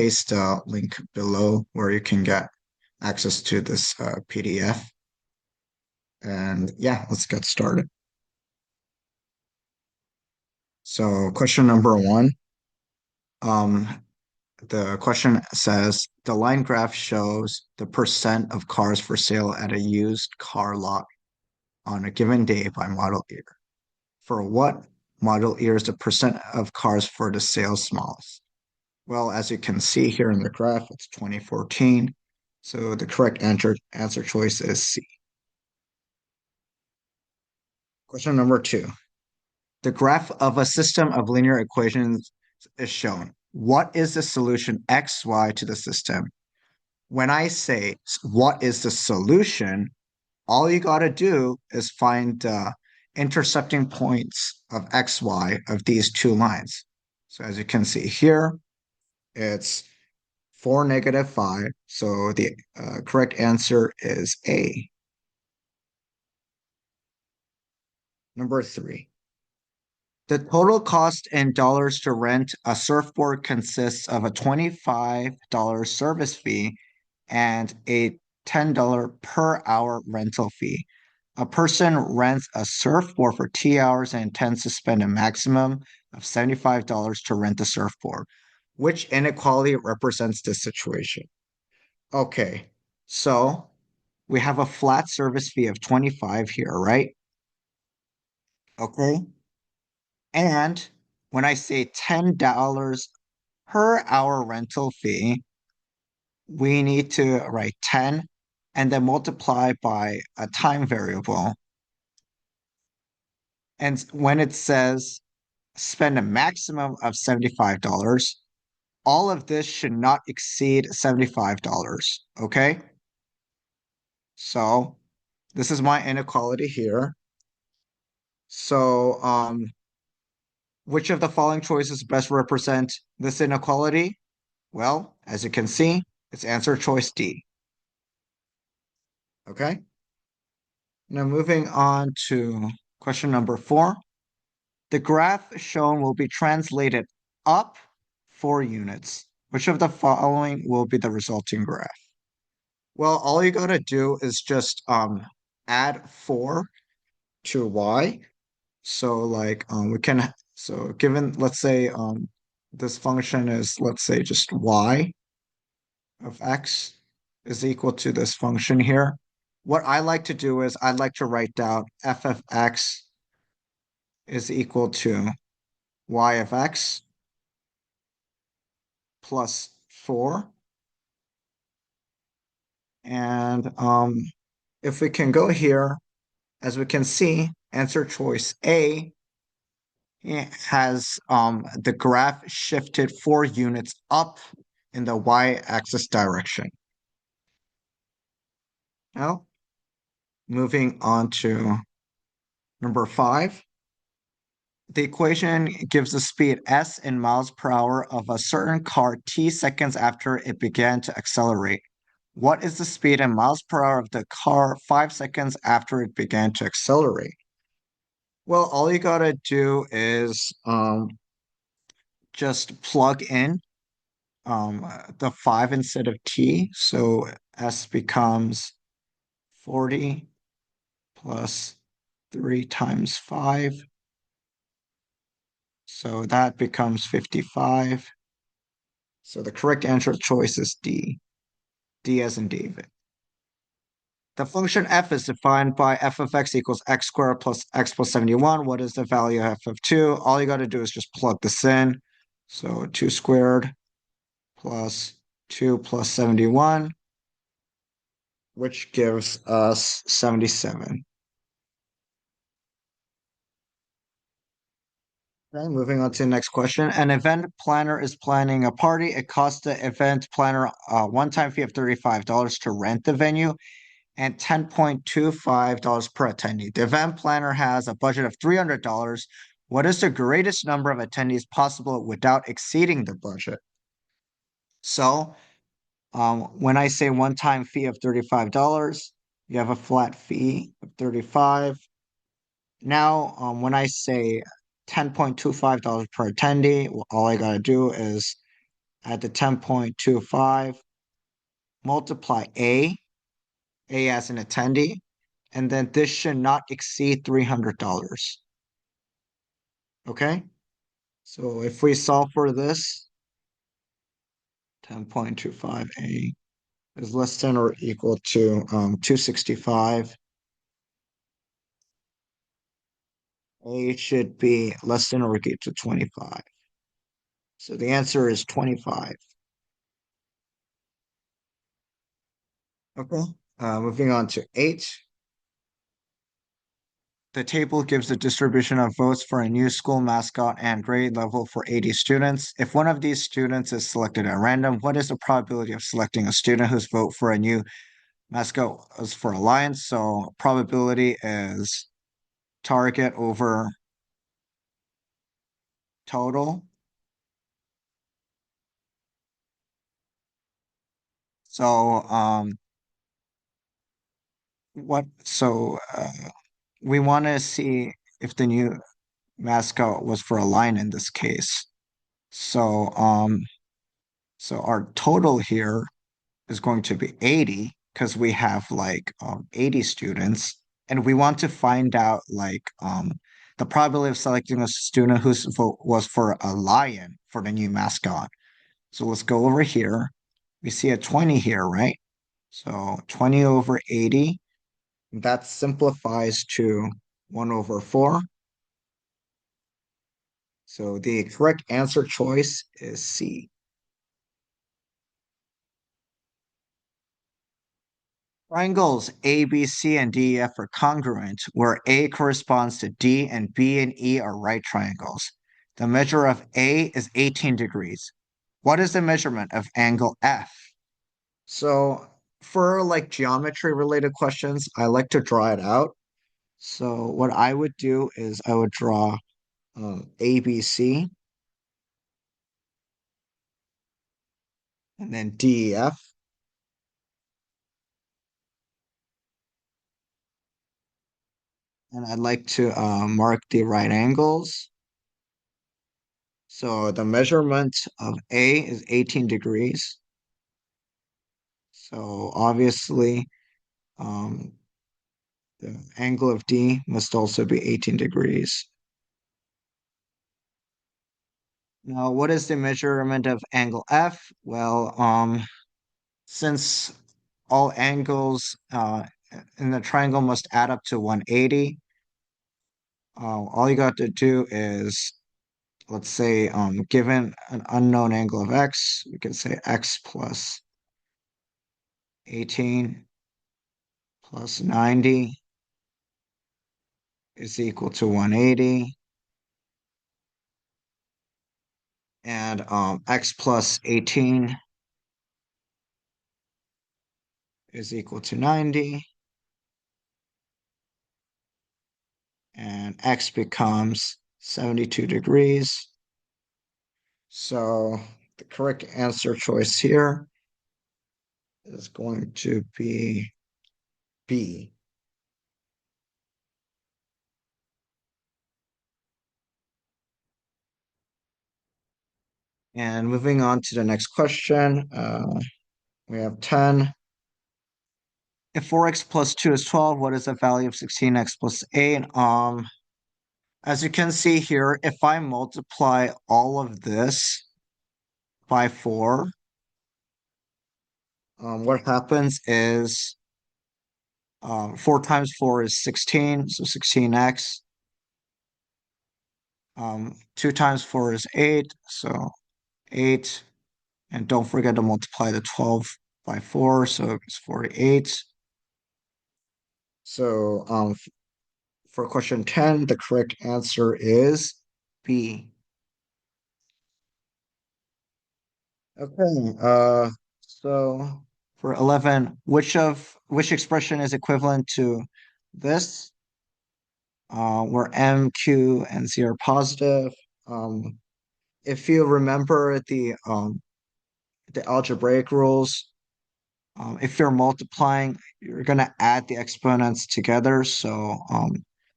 paste a link below where you can get access to this PDF. And yeah, let's get started. So question number one, um, the question says, the line graph shows the percent of cars for sale at a used car lot on a given day by model year. For what model year is the percent of cars for the sale smallest? Well, as you can see here in the graph, it's 2014. So the correct answer choice is C. Question number two. The graph of a system of linear equations is shown. What is the solution xy to the system? When I say what is the solution, all you got to do is find the intercepting points of xy of these two lines. So as you can see here, it's 4, -5. So the correct answer is A. Number three. The total cost in dollars to rent a surfboard consists of a $25 service fee and a $10 per hour rental fee. A person rents a surfboard for 2 hours and intends to spend a maximum of $75 to rent the surfboard. Which inequality represents this situation? Okay, so we have a flat service fee of 25 here, right? Okay. And when I say $10 per hour rental fee, we need to write 10 and then multiply by a time variable. And when it says spend a maximum of $75, all of this should not exceed $75, okay? So this is my inequality here. So which of the following choices best represent this inequality? Well, as you can see, it's answer choice D. Okay. Now moving on to question number 4. The graph shown will be translated up 4 units. Which of the following will be the resulting graph? Well, all you gotta do is just add 4 to y. So like we can so given let's say this function is let's say just y of x is equal to this function here. What I like to do is I'd like to write down f of x is equal to y of x plus 4. And if we can go here, as we can see, answer choice A has the graph shifted 4 units up in the y-axis direction. Now, moving on to number 5. The equation gives the speed s in miles per hour of a certain car t seconds after it began to accelerate. What is the speed in miles per hour of the car 5 seconds after it began to accelerate? Well, all you gotta do is just plug in the 5 instead of t. So s becomes 40 plus 3 times 5. So that becomes 55. So the correct answer choice is D. D as in David. The function f is defined by f of x equals x squared plus x plus 71. What is the value of f of 2? All you got to do is just plug this in. So 2 squared plus 2 plus 71, which gives us 77. Okay, moving on to the next question. An event planner is planning a party. It costs the event planner a one-time fee of $35 to rent the venue and $10.25 per attendee. The event planner has a budget of $300. What is the greatest number of attendees possible without exceeding the budget? So when I say one-time fee of $35, you have a flat fee of 35. Now, when I say $10.25 per attendee, all I gotta do is at the 10.25, multiply A as an attendee, and then this should not exceed $300. Okay? So if we solve for this, 10.25A is less than or equal to 265. A should be less than or equal to 25. So the answer is 25. Okay. Moving on to 8. The table gives the distribution of votes for a new school mascot and grade level for 80 students. If one of these students is selected at random, what is the probability of selecting a student whose vote for a new mascot is for alliance? So probability is target over total. So we want to see if the new mascot was for a line in this case. So so our total here is going to be 80 because we have like 80 students, and we want to find out like the probability of selecting a student whose vote was for a lion for the new mascot. So let's go over here. We see a 20 here, right? So 20 over 80, that simplifies to 1 over 4. So the correct answer choice is C. Triangles A, B, C, and D, E, F are congruent, where A corresponds to D and B and E are right triangles. The measure of A is 18 degrees. What is the measurement of angle F? So for like geometry related questions, I like to draw it out. So what I would do is I would draw ABC and then DEF. And I'd like to mark the right angles. So the measurement of A is 18 degrees. So obviously, um, the angle of D must also be 18 degrees. Now, what is the measurement of angle F? Well, since all angles in the triangle must add up to 180, all you got to do is, let's say, given an unknown angle of X, we can say X plus 18 plus 90 is equal to 180. And X plus 18 is equal to 90. And X becomes 72 degrees. So the correct answer choice here is going to be B. And moving on to the next question, we have 10. If 4x plus 2 is 12, what is the value of 16x plus 8? As you can see here, if I multiply all of this by 4, what happens is 4 times 4 is 16, so 16x. 2 times 4 is 8, so 8. And don't forget to multiply the 12 by 4, so it's 48. So for question 10, the correct answer is B. Okay, so for 11, which expression is equivalent to this? Where M, Q, and Z are positive. Um, if you remember the algebraic rules, if you're multiplying, you're gonna add the exponents together. So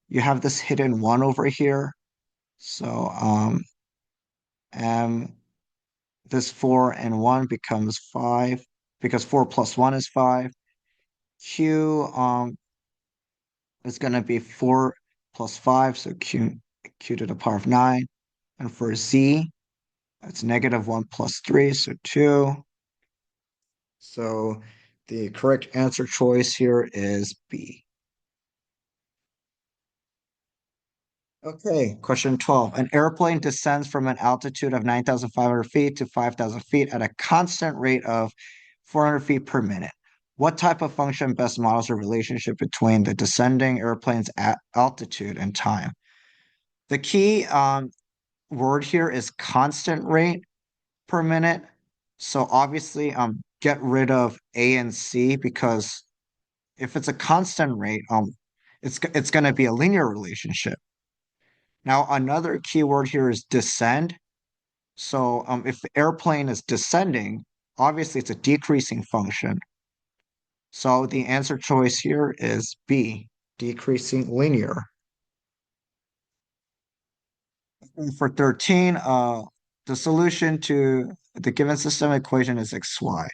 you have this hidden one over here. So M this 4 and 1 becomes 5 because 4 plus 1 is 5. Q is going to be 4 plus 5, so q to the power of 9. And for Z, it's negative 1 plus 3, so 2. So the correct answer choice here is B. Okay, question 12. An airplane descends from an altitude of 9,500 feet to 5,000 feet at a constant rate of 400 feet per minute. What type of function best models the relationship between the descending airplane's altitude and time? The key word here is constant rate per minute. So obviously, get rid of A and C because if it's a constant rate, it's going to be a linear relationship. Now, another keyword here is descend. So if the airplane is descending, obviously it's a decreasing function. So the answer choice here is B, decreasing linear. And for 13, the solution to the given system equation is xy.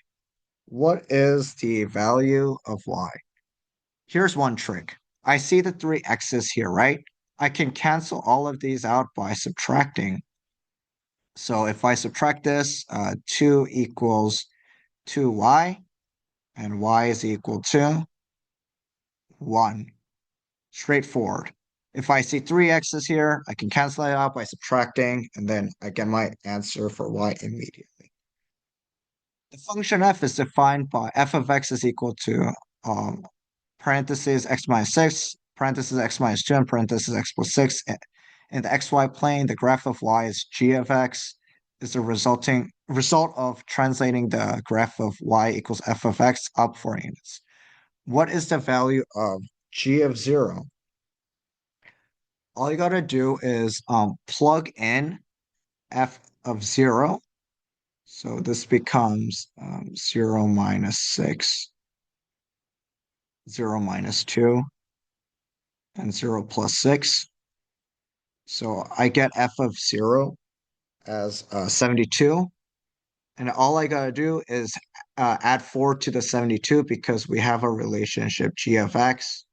What is the value of y? Here's one trick. I see the three x's here, right? I can cancel all of these out by subtracting. So if I subtract this, 2 equals 2y, and y is equal to 1. Straightforward. If I see three x's here, I can cancel it out by subtracting, and then I get my answer for y immediately. The function f is defined by f of x is equal to um, parentheses x minus 6, parentheses x minus 2, and parentheses x plus 6. In the xy plane, the graph of y is g of x, is the resulting result of translating the graph of y equals f of x up 4 units. What is the value of g of 0? All you gotta do is plug in f of 0. So this becomes 0 minus 6, 0 minus 2, and 0 plus 6. So I get f of 0 as 72. And all I gotta do is add 4 to the 72 because we have a relationship g of x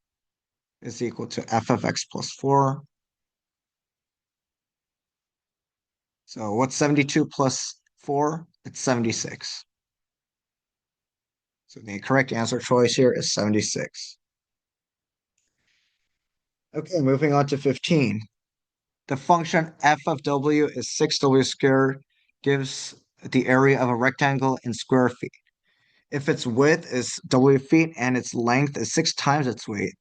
is equal to f of x plus 4. So what's 72 plus 4? It's 76. So the correct answer choice here is 76. Okay, moving on to 15. The function f of w is 6w squared, gives the area of a rectangle in square feet. If its width is w feet and its length is 6 times its weight,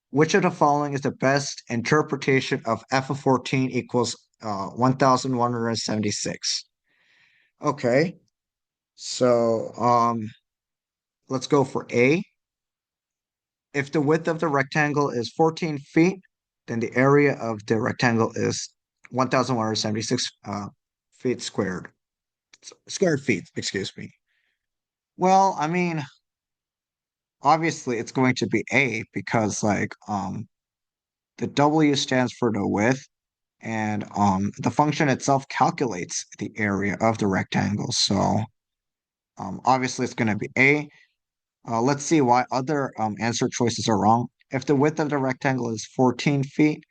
which of the following is the best interpretation of f of 14 equals 1,176? Okay, so let's go for A. If the width of the rectangle is 14 feet, then the area of the rectangle is 1,176 feet squared. Squared feet, excuse me. Well, I mean, obviously it's going to be A because the W stands for the width and the function itself calculates the area of the rectangle. So obviously it's going to be A. Let's see why other answer choices are wrong. If the width of the rectangle is 14 feet,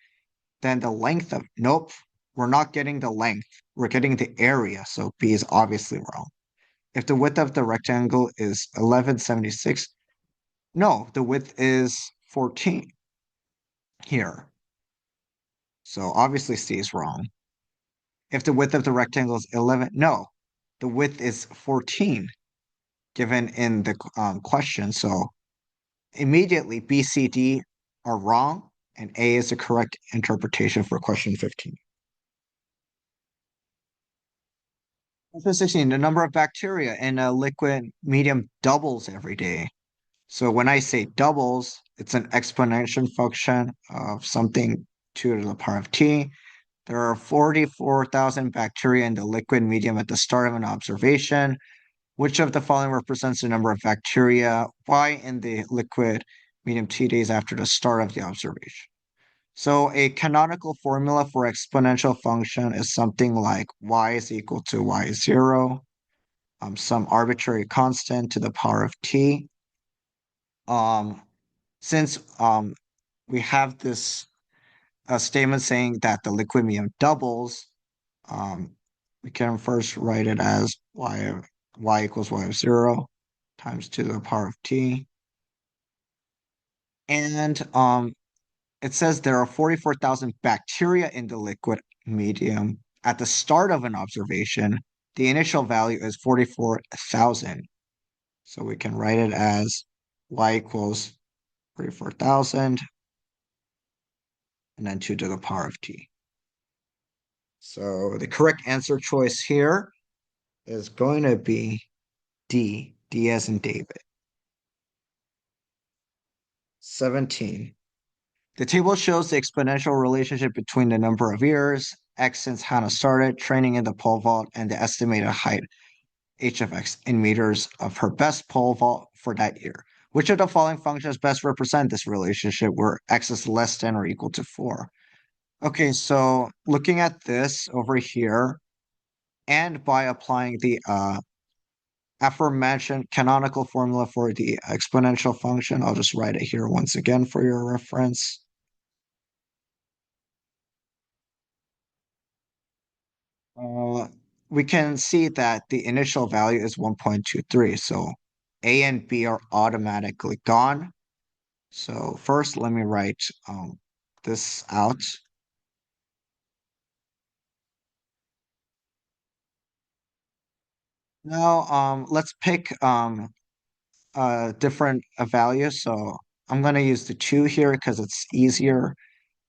then the length of, nope, we're not getting the length. We're getting the area. So B is obviously wrong. If the width of the rectangle is 1176, no, the width is 14 here. So obviously C is wrong. If the width of the rectangle is 11, no, the width is 14 given in the question. So immediately B, C, D are wrong, and A is the correct interpretation for question 15. Question 16, the number of bacteria in a liquid medium doubles every day. So when I say doubles, it's an exponential function of something 2 to the power of t. There are 44,000 bacteria in the liquid medium at the start of an observation. Which of the following represents the number of bacteria y in the liquid medium t days after the start of the observation? So a canonical formula for exponential function is something like y is equal to y0, some arbitrary constant to the power of t. Um, since we have this statement saying that the liquid medium doubles, um, we can first write it as y equals y0 times to the power of t. And it says there are 44,000 bacteria in the liquid medium. At the start of an observation, the initial value is 44,000. So we can write it as y equals 44,000 and then 2 to the power of t. So the correct answer choice here is going to be D, D as in David. 17. The table shows the exponential relationship between the number of years, X since Hannah started training in the pole vault, and the estimated height, H of X, in meters of her best pole vault for that year. Which of the following functions best represent this relationship where X is less than or equal to 4? Okay, so looking at this over here, and by applying the aforementioned canonical formula for the exponential function, I'll just write it here once again for your reference. Uh, we can see that the initial value is 1.23, so A and B are automatically gone. So first, let me write this out. Now, let's pick different values. So I'm going to use the 2 here because it's easier.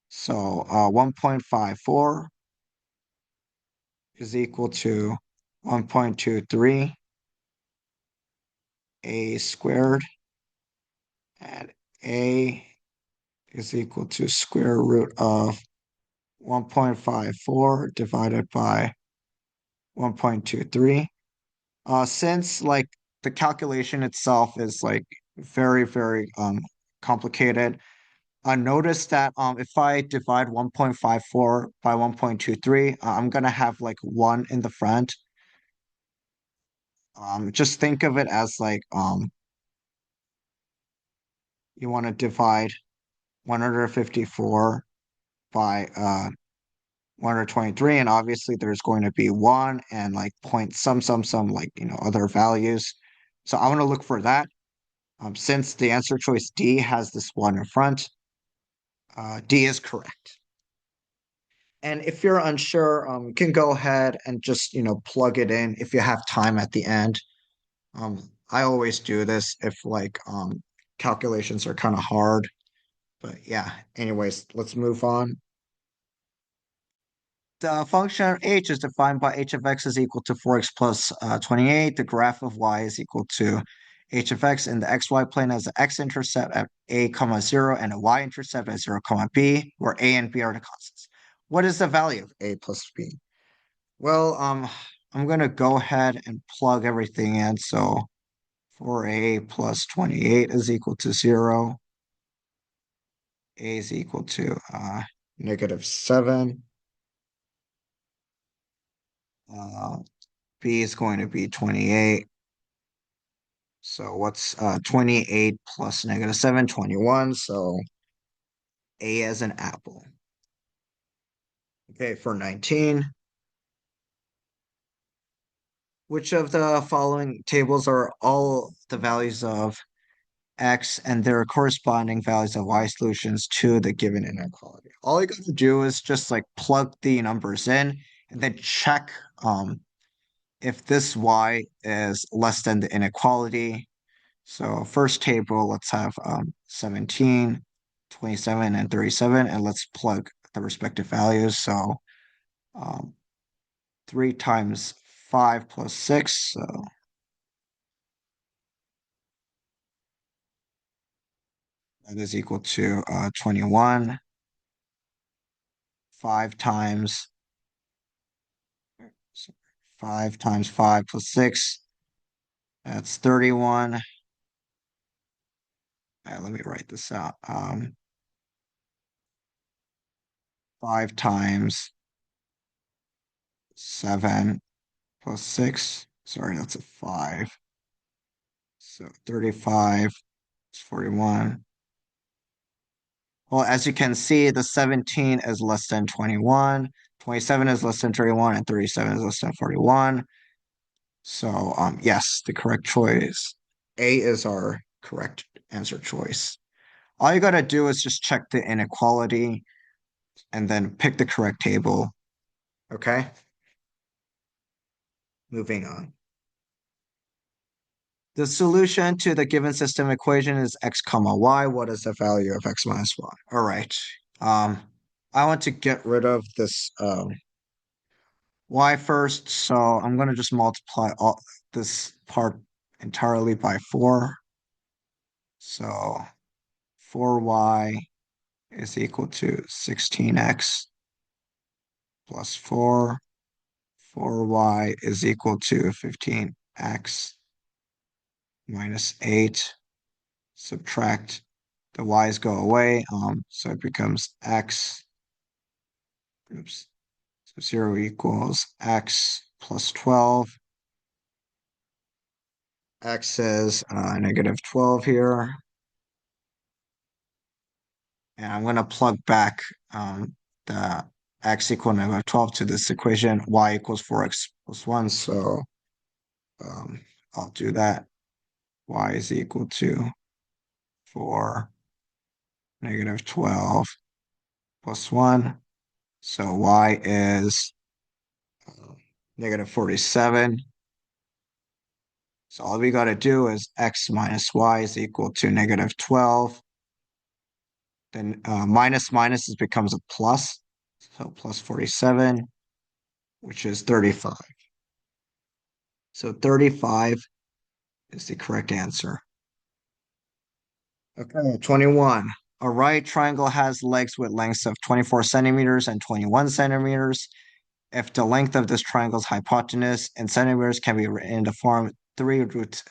So 1.54 is equal to 1.23 a squared, and a is equal to square root of 1.54 divided by 1.23. Since like the calculation itself is like very, very complicated, notice that if I divide 1.54 by 1.23, I'm gonna have like 1 in the front. Just think of it as like you want to divide 154 by 123, and obviously there's going to be 1 and like point some like other values. So I want to look for that. Since the answer choice D has this 1 in front, D is correct. And if you're unsure, you can go ahead and just plug it in if you have time at the end. I always do this if like calculations are kind of hard. But yeah, anyways, let's move on. The function h is defined by h of x is equal to 4x plus 28. The graph of y is equal to h of x, and the xy plane has an x-intercept at a comma 0 and a y-intercept at 0 comma b, where a and b are the constants. What is the value of a plus b? Well, I'm going to go ahead and plug everything in. So 4a plus 28 is equal to 0. A is equal to -7. Uh, B is going to be 28. So what's 28 plus -7? 21. So A as an apple. Okay, for 19. Which of the following tables are all the values of X and their corresponding values of Y solutions to the given inequality? All you got to do is just like plug the numbers in and then check if this Y is less than the inequality. So first table, let's have 17, 27, and 37, and let's plug the respective values. So um, 3 times 5 plus 6, so that is equal to 21. 5 times 5 times 5 plus 6, that's 31. Let me write this out. 5 times 7 plus 6. Sorry, that's a 5. So 35 is 41. Well, as you can see, the 17 is less than 21, 27 is less than 31, and 37 is less than 41. So, yes, the correct choice. A is our correct answer choice. All you gotta do is just check the inequality and then pick the correct table. Okay, moving on. The solution to the given system equation is x comma y. What is the value of x minus y? All right. Um, I want to get rid of this y first, so I'm going to just multiply all this part entirely by 4. So 4y is equal to 16x plus 4. 4y is equal to 15x minus 8. Subtract the y's go away. So it becomes x. Oops. So 0 equals x plus 12. X is negative 12 here. And I'm going to plug back the x equal negative 12 to this equation, y equals 4x plus 1. So um, I'll do that. Y is equal to 4 negative 12 plus 1. So y is negative 47. So all we got to do is x minus y is equal to negative 12. Then minus minus becomes a plus. So plus 47, which is 35. So 35 is the correct answer. Okay, 21. A right triangle has legs with lengths of 24 centimeters and 21 centimeters. If the length of this triangle's hypotenuse in centimeters can be written in the form 3 root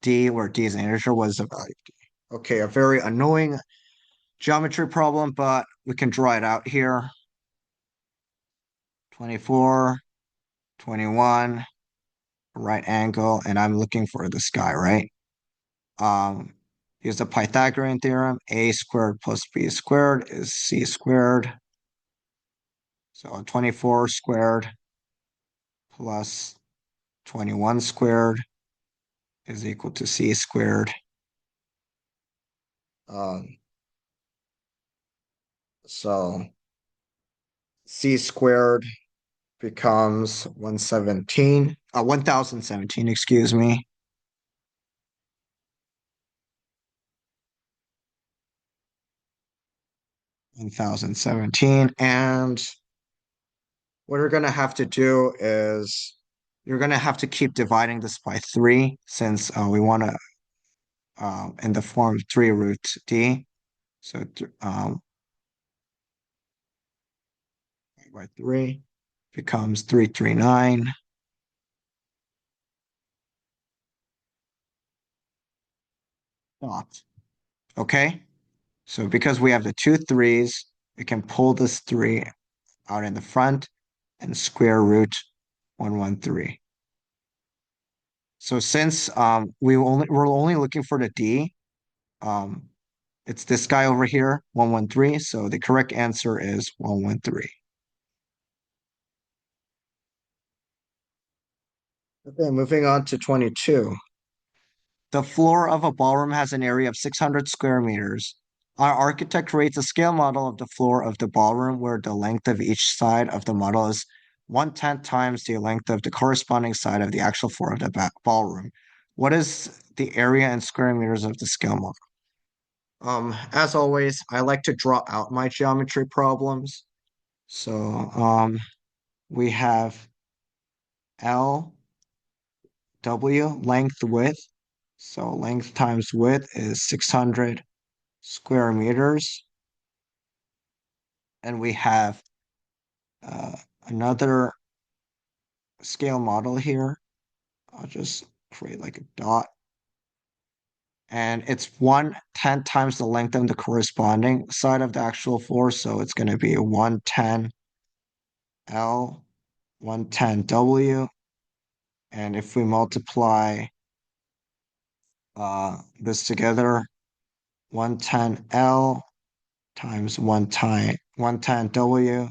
d, where d is an integer, what is the value of d? Okay, a very annoying geometry problem, but we can draw it out here. 24, 21, right angle, and I'm looking for this guy, right? Um, Use the Pythagorean theorem. A squared plus b squared is c squared. So 24 squared plus 21 squared is equal to c squared. Um, so c squared becomes 1017, excuse me. 1017. And what you're going to have to do is you're going to have to keep dividing this by 3 since we want to in the form 3 root d. So by 3 becomes 339 dot. Okay, so because we have the two threes, we can pull this 3 out in the front and square root 113. So since we're only looking for the d, um, it's this guy over here, 113. So the correct answer is 113. Okay, moving on to 22. The floor of a ballroom has an area of 600 square meters. Our architect creates a scale model of the floor of the ballroom where the length of each side of the model is 1/10 times the length of the corresponding side of the actual floor of the ballroom. What is the area in square meters of the scale model? As always, I like to draw out my geometry problems. So we have L, W, length, width. So length times width is 600 square meters. And we have uh, another scale model here. I'll just create like a dot. and it's 1/10 times the length of the corresponding side of the actual floor. So it's going to be 110 L, 110 W. And if we multiply this together, 110 L times 110 W,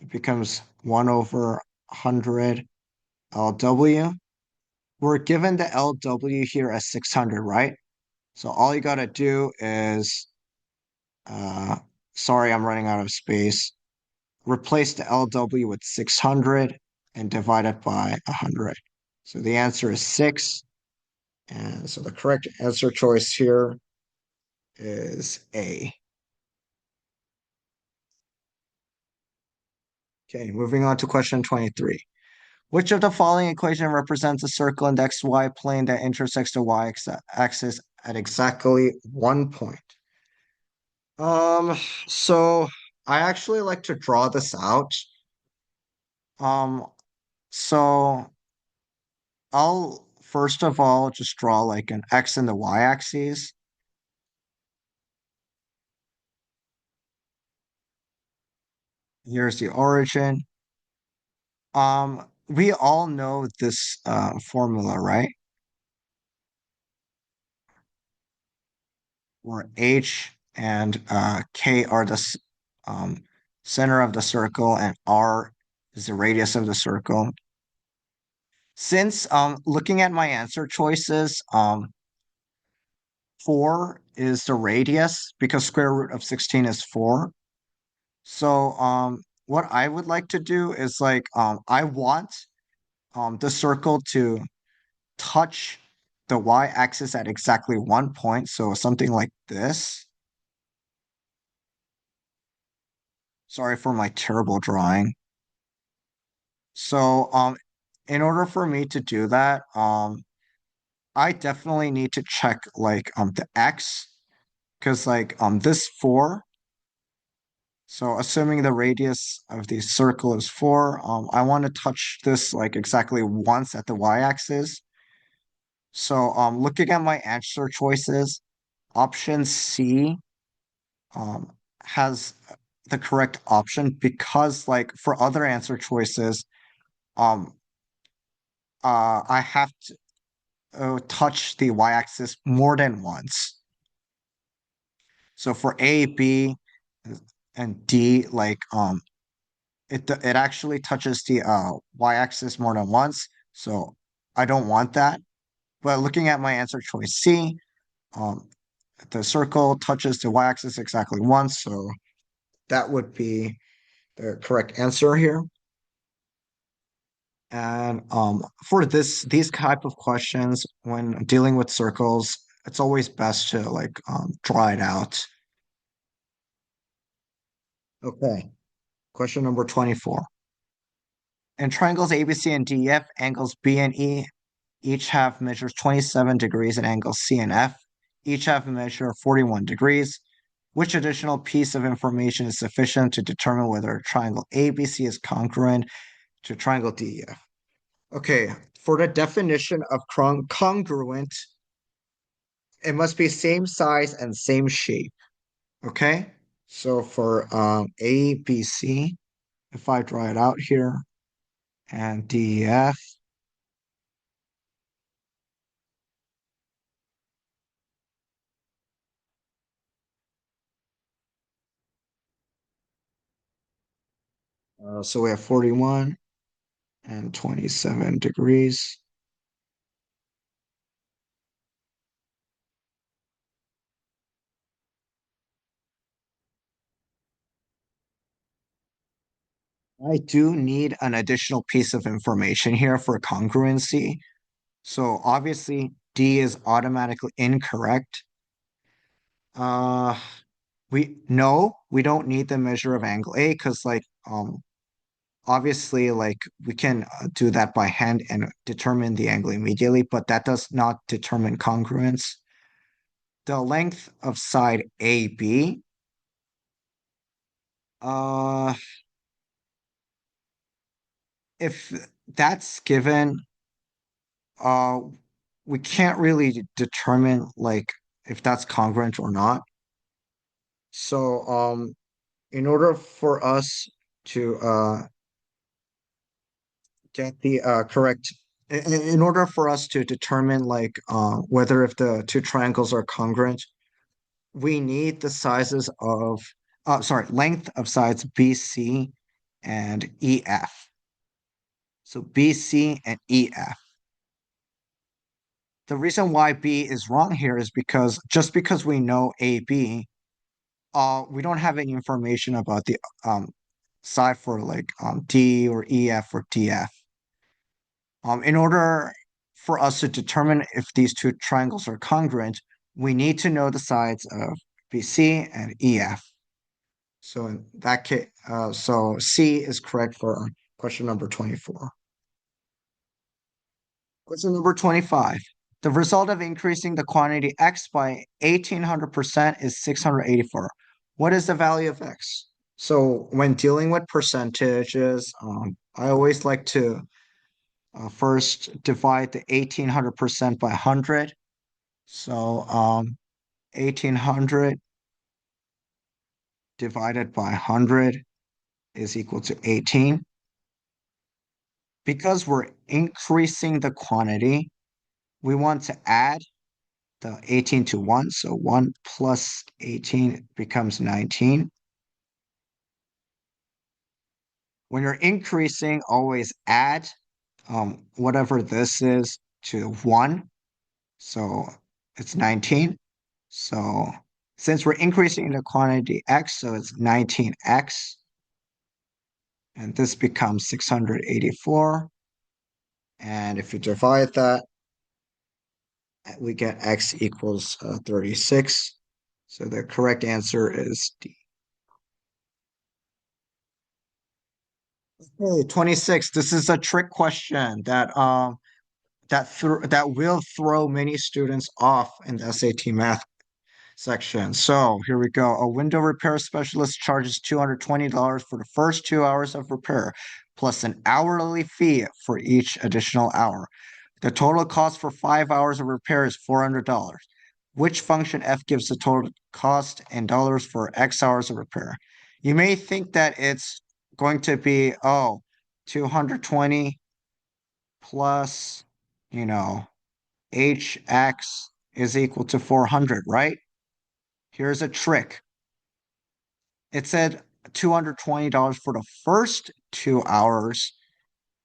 it becomes 1 over 100 LW. We're given the LW here as 600, right? So all you got to do is, uh, sorry, I'm running out of space. Replace the LW with 600 and divide it by 100. So the answer is 6. And so the correct answer choice here is A. Okay, moving on to question 23. Which of the following equation represents a circle in the xy plane that intersects the y-axis at exactly 1 point? So I actually like to draw this out. Um, so I'll first of all just draw like an x and the y-axis. Here's the origin. We all know this formula, right? Where h and k are the center of the circle and r is the radius of the circle. Since looking at my answer choices, 4 is the radius because square root of 16 is 4. So what I would like to do is like I want the circle to touch the y-axis at exactly 1 point. So something like this. Sorry for my terrible drawing. So in order for me to do that, I definitely need to check like the x because like this 4. So assuming the radius of the circle is 4, I want to touch this like exactly once at the y-axis. So looking at my answer choices, option C um, has the correct option because like for other answer choices, um, I have to touch the y-axis more than once. So for A, B, and D, like it actually touches the y-axis more than once. So I don't want that. But looking at my answer choice C, um, the circle touches the y-axis exactly once. So that would be the correct answer here. And for these type of questions, when dealing with circles, it's always best to like draw it out. Okay, question number 24. In triangles ABC and DEF, angles B and E each have measures 27 degrees, and angles C and F each have a measure of 41 degrees. Which additional piece of information is sufficient to determine whether triangle ABC is congruent to triangle DEF? Okay, for the definition of congruent, it must be same size and same shape. Okay, so for ABC, if I draw it out here, and DEF, so we have 41 and 27 degrees. I do need an additional piece of information here for congruency. So obviously D is automatically incorrect. Uh, we don't need the measure of angle A because like obviously like we can do that by hand and determine the angle immediately, but that does not determine congruence. The length of side AB, uh, if that's given, uh, we can't really determine like if that's congruent or not. So in order for us to get the correct in order for us to determine like whether if the two triangles are congruent, we need the sizes of sorry, length of sides BC and EF. So BC and EF. The reason why B is wrong here is because just because we know AB, we don't have any information about the side for like D or EF or DF. In order for us to determine if these two triangles are congruent, we need to know the sides of BC and EF. So in that case, so C is correct for question number 24. Question number 25. The result of increasing the quantity X by 1800% is 684. What is the value of X? So when dealing with percentages, I always like to first divide the 1800% by 100. So 1800 divided by 100 is equal to 18. Because we're increasing the quantity, we want to add the 18 to 1. So 1 plus 18 becomes 19. When you're increasing, always add whatever this is to 1. So it's 19. So since we're increasing the quantity x, so it's 19x. And this becomes 684. And if you divide that, we get x equals 36. So the correct answer is D. Okay, 26. This is a trick question that will throw many students off in the SAT math section. So here we go. A window repair specialist charges $220 for the first 2 hours of repair, plus an hourly fee for each additional hour. The total cost for 5 hours of repair is $400. Which function f gives the total cost in dollars for X hours of repair? You may think that it's going to be, 220 plus, you know, hx is equal to 400, right? Here's a trick. It said $220 for the first 2 hours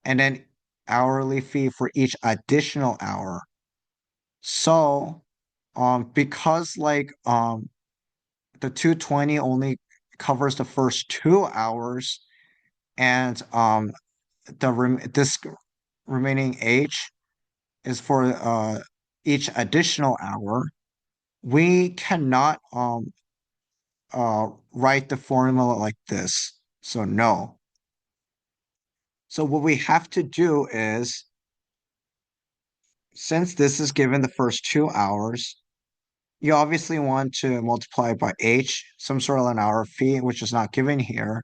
and then hourly fee for each additional hour. So, because like the 220 only covers the first 2 hours and this remaining h is for each additional hour, we cannot write the formula like this. So no. So what we have to do is, since this is given the first 2 hours, you obviously want to multiply by h, some sort of an hour fee, which is not given here.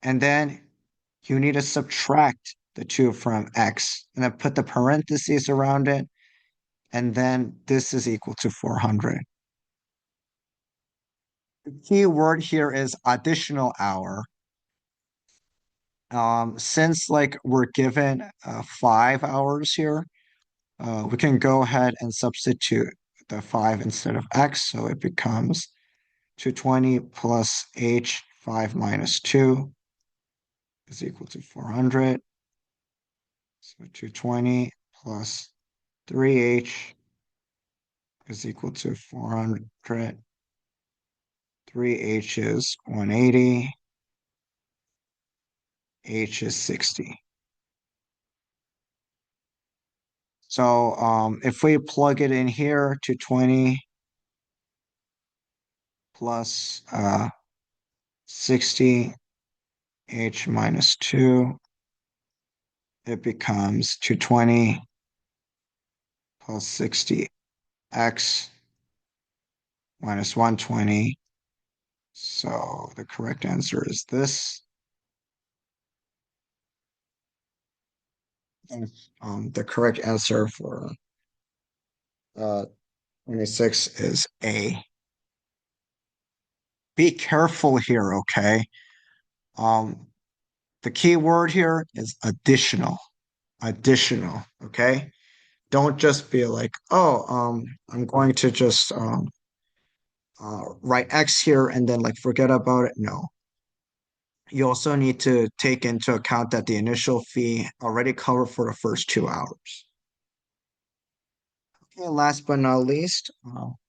And then you need to subtract the 2 from x and then put the parentheses around it. And then this is equal to 400. The key word here is additional hour. Since like we're given 5 hours here, we can go ahead and substitute the 5 instead of x, so it becomes 220 plus h, 5 minus 2 is equal to 400. So 220 plus 3h is equal to 400. 3h is 180. H is 60. So if we plug it in here, 220 plus 60, h minus 2, it becomes 220 plus 60x minus 120. So the correct answer is this. And the correct answer for Uh, 26 is A. Be careful here, okay? Um, the key word here is additional. Additional, okay? Don't just be like, oh, I'm going to just write X here and then like forget about it. No. You also need to take into account that the initial fee already covered for the first 2 hours. Okay, last but not least,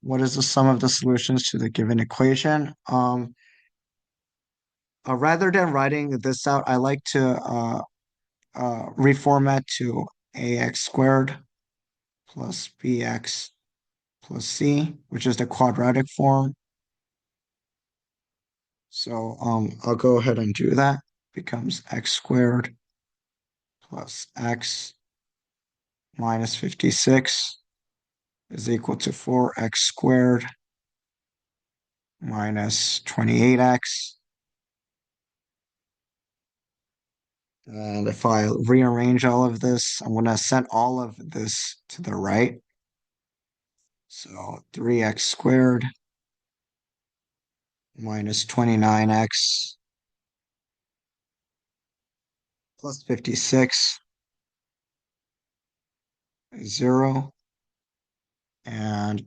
what is the sum of the solutions to the given equation? Rather than writing this out, I like to reformat to ax squared plus bx plus c, which is the quadratic form. So I'll go ahead and do that. Becomes x squared plus x minus 56 is equal to 4x squared minus 28x. And if I rearrange all of this, I'm going to set all of this to the right. So 3x squared minus 29x plus 56 is 0. And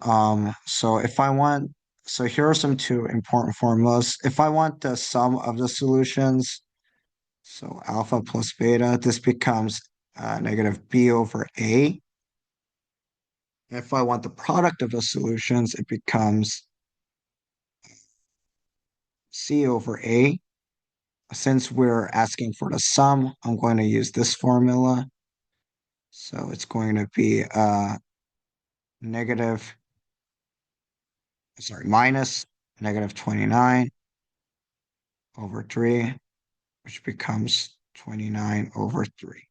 so if I want, so here are some two important formulas. If I want the sum of the solutions, so alpha plus beta, this becomes negative b over a. If I want the product of the solutions, it becomes c over a. Since we're asking for the sum, I'm going to use this formula. So it's going to be negative, sorry, minus negative 29 over 3, which becomes 29 over 3.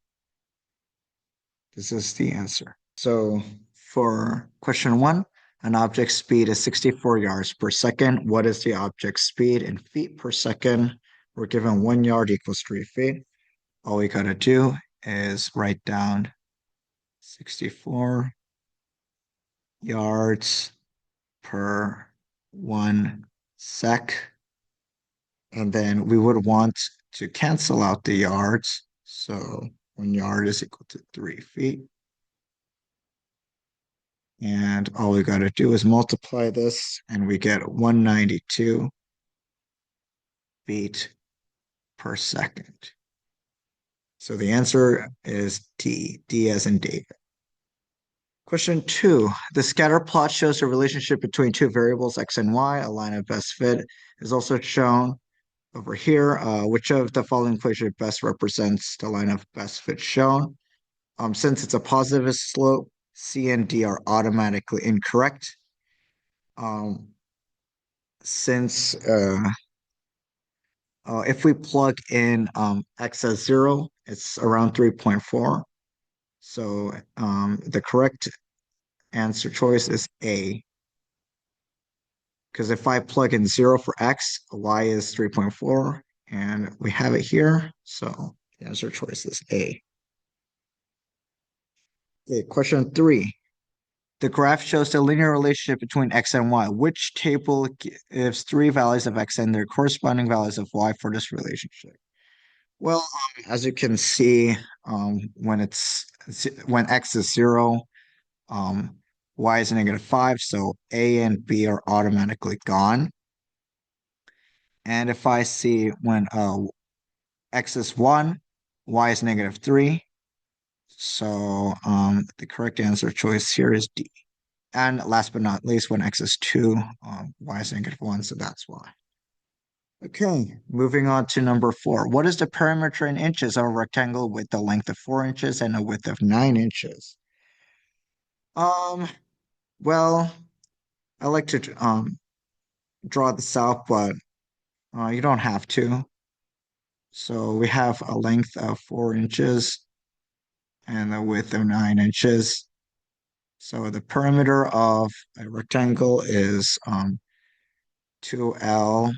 This is the answer. So for question 1, an object's speed is 64 yards per second. What is the object's speed in feet per second? We're given 1 yard equals 3 feet. All we got to do is write down 64 yards per 1 sec. And then we would want to cancel out the yards. So 1 yard is equal to 3 feet. And all we got to do is multiply this, and we get 192 feet per second. So the answer is D, D as in David. Question 2, the scatter plot shows a relationship between two variables, x and y. A line of best fit is also shown over here. Which of the following equation best represents the line of best fit shown? Since it's a positive slope, C and D are automatically incorrect. Since if we plug in x as 0, it's around 3.4. So the correct answer choice is A. Because if I plug in 0 for x, y is 3.4, and we have it here. So the answer choice is A. Okay, question 3. The graph shows the linear relationship between x and y. Which table gives 3 values of x and their corresponding values of y for this relationship? Well, as you can see, when x is 0, um, y is -5, so a and b are automatically gone. And if I see when x is 1, y is -3, so the correct answer choice here is D. And last but not least, when x is 2, y is -1, so that's why. Okay, moving on to number 4. What is the perimeter in inches of a rectangle with a length of 4 inches and a width of 9 inches? Um, well, I like to draw this out, but you don't have to. So we have a length of 4 inches and a width of 9 inches. So the perimeter of a rectangle is 2L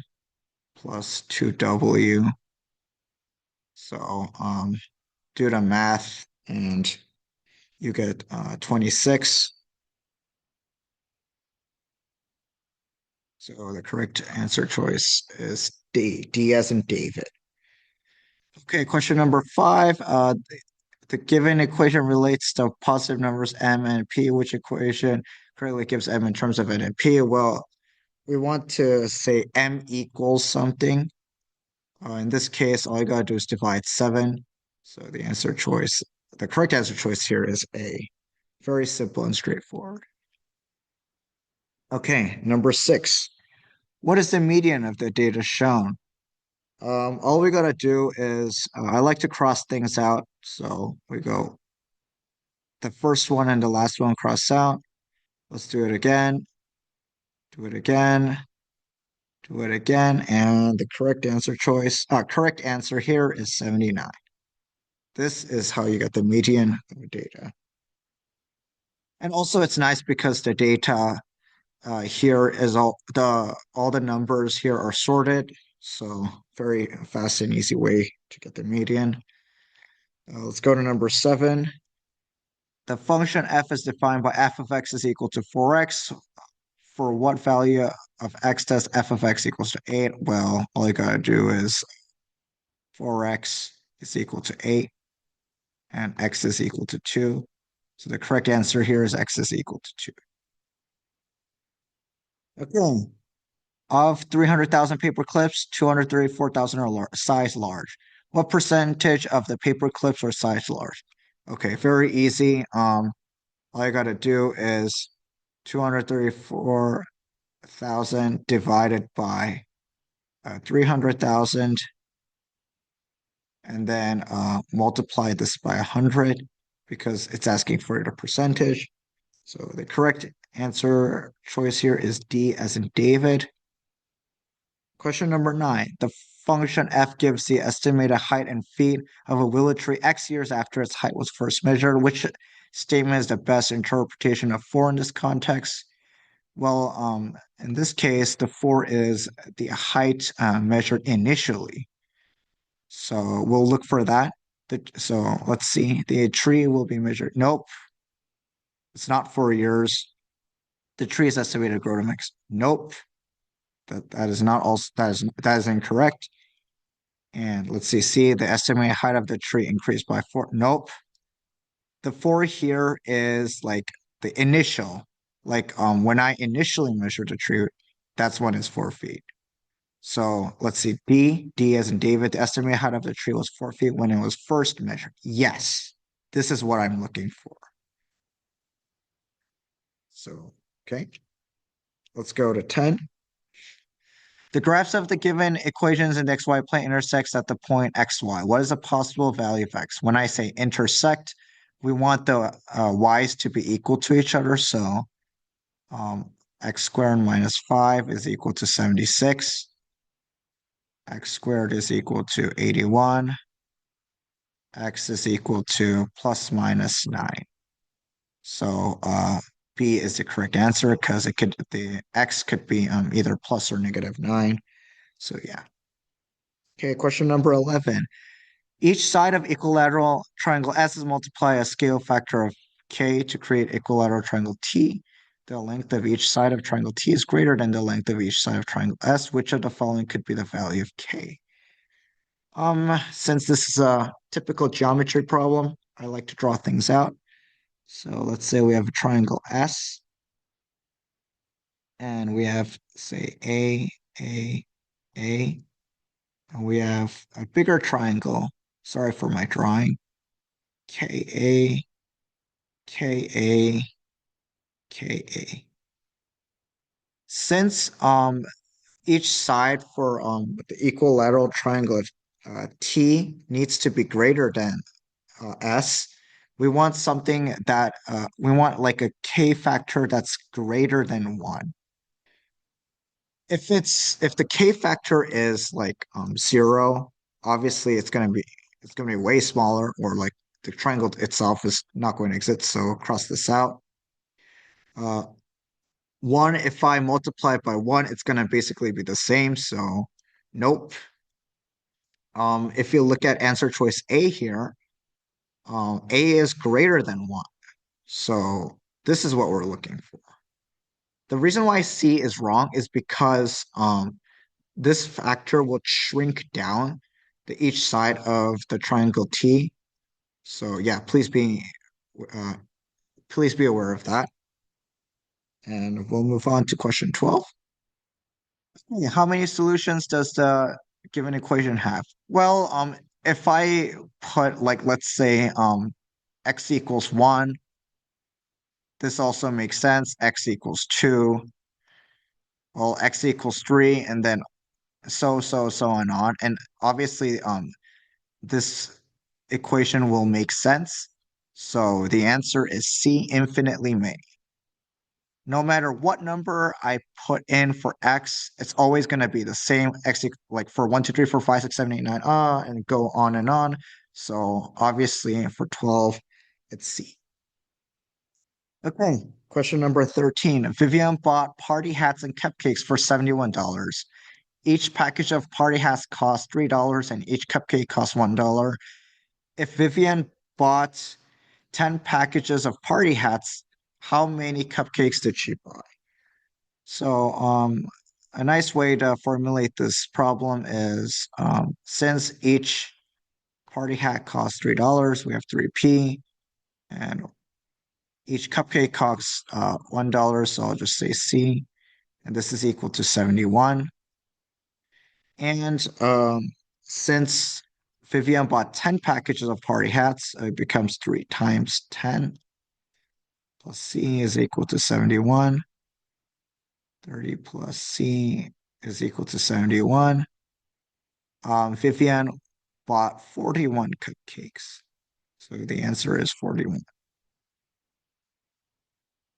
plus 2W. So do the math and you get 26. So the correct answer choice is D. D as in David. Okay, question number 5. The given equation relates to positive numbers m and p. Which equation correctly gives m in terms of n and p? Well, we want to say m equals something. In this case, all you gotta do is divide 7. So the correct answer choice here is A. Very simple and straightforward. Okay, number 6. What is the median of the data shown? All we gotta do is, I like to cross things out. So we go the first one and the last one cross out. Let's do it again, do it again, do it again. And the correct answer here is 79. This is how you get the median of data. And also it's nice because the data here is all the numbers here are sorted. So very fast and easy way to get the median. Let's go to number 7. The function f is defined by f of x is equal to 4x. For what value of x does f of x equals to 8? Well, all you gotta do is 4x is equal to 8 and x is equal to 2. So the correct answer here is x is equal to 2. Okay. Of 300,000 paper clips, 234,000 are size large. What percentage of the paper clips are size large? Okay, very easy. All you got to do is 234,000 divided by 300,000, and then multiply this by 100 because it's asking for the percentage. So the correct answer choice here is D as in David. Question number 9. The function f gives the estimated height in feet of a willow tree x years after its height was first measured. Which statement is the best interpretation of 4 in this context? Well, in this case, the 4 is the height measured initially. So we'll look for that. So let's see. The tree will be measured. Nope, it's not 4 years. The tree is estimated to grow to max. Nope, that is not also that is incorrect. And let's see. C, the estimated height of the tree increased by 4. Nope. The 4 here is like the initial. Like when I initially measured the tree, that's when it's 4 feet. So let's see. D as in David, the estimated height of the tree was 4 feet when it was first measured. Yes, this is what I'm looking for. So, okay, let's go to 10. The graphs of the given equations in the xy plane intersects at the point xy. What is a possible value of x? When I say intersect, we want the y's to be equal to each other. So x squared minus 5 is equal to 76. X squared is equal to 81. X is equal to plus minus 9. So B is the correct answer because the x could be either plus or negative 9. So yeah. Okay, question number 11. Each side of equilateral triangle S is multiply a scale factor of K to create equilateral triangle T. The length of each side of triangle T is greater than the length of each side of triangle S. Which of the following could be the value of K? Since this is a typical geometry problem, I like to draw things out. So let's say we have a triangle S, and we have, say, A, and we have a bigger triangle. Sorry for my drawing. KA, KA, KA. Since each side for the equilateral triangle T needs to be greater than S, we want something that we want like a K factor that's greater than 1. If the K factor is like 0, obviously it's gonna be way smaller, or like the triangle itself is not going to exist. So cross this out. 1, if I multiply it by 1, it's gonna basically be the same. So nope. If you look at answer choice A here, A is greater than 1. So this is what we're looking for. The reason why C is wrong is because this factor will shrink down each side of the triangle T. So yeah, uh, please be aware of that. And we'll move on to question 12. Okay, how many solutions does the given equation have? Well, if I put like let's say x equals 1, this also makes sense. X equals 2, well, x equals 3, and then so on and on. And obviously this equation will make sense. So the answer is C, infinitely many. No matter what number I put in for x, it's always going to be the same x, like for 1, 2, 3, 4, 5, 6, 7, 8, 9, and go on and on. So obviously for 12, it's C. Okay, question number 13. Vivian bought party hats and cupcakes for $71. Each package of party hats cost $3 and each cupcake costs $1. If Vivian bought 10 packages of party hats, how many cupcakes did she buy? So, a nice way to formulate this problem is since each party hat costs $3, we have 3p, and each cupcake costs $1, so I'll just say C, and this is equal to 71. And since Vivian bought 10 packages of party hats, it becomes 3 times 10 plus C is equal to 71. 30 plus C is equal to 71. Vivian bought 41 cupcakes. So the answer is 41.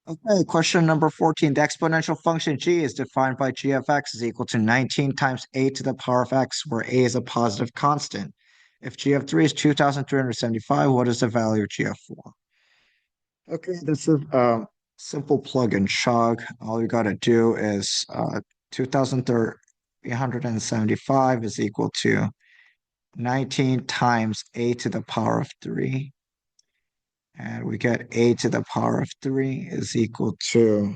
Okay, question number 14. The exponential function g is defined by g of x is equal to 19 times a to the power of x, where a is a positive constant. If g of 3 is 2,375, what is the value of g of 4? Okay, this is a simple plug and chug. All you got to do is 2,375 is equal to 19 times a to the power of 3. And we get a to the power of 3 is equal to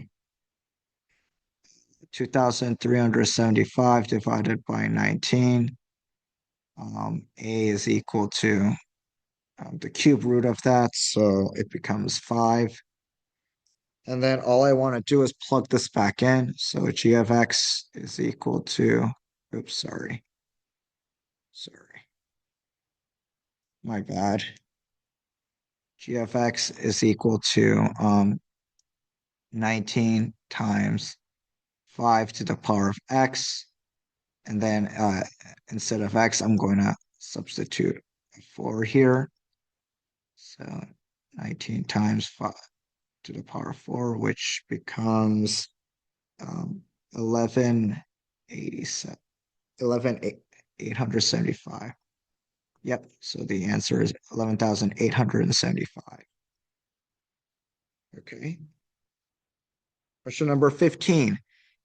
2,375 divided by 19. A is equal to the cube root of that, so it becomes 5. And then all I want to do is plug this back in. So g of x is equal to, oops, sorry. My bad. G of x is equal to 19 times 5 to the power of x. And then instead of x, I'm going to substitute 4 here. So 19 times 5 to the power of 4, which becomes 1187, 11,875. Yep, so the answer is 11,875. Okay. Question number 15.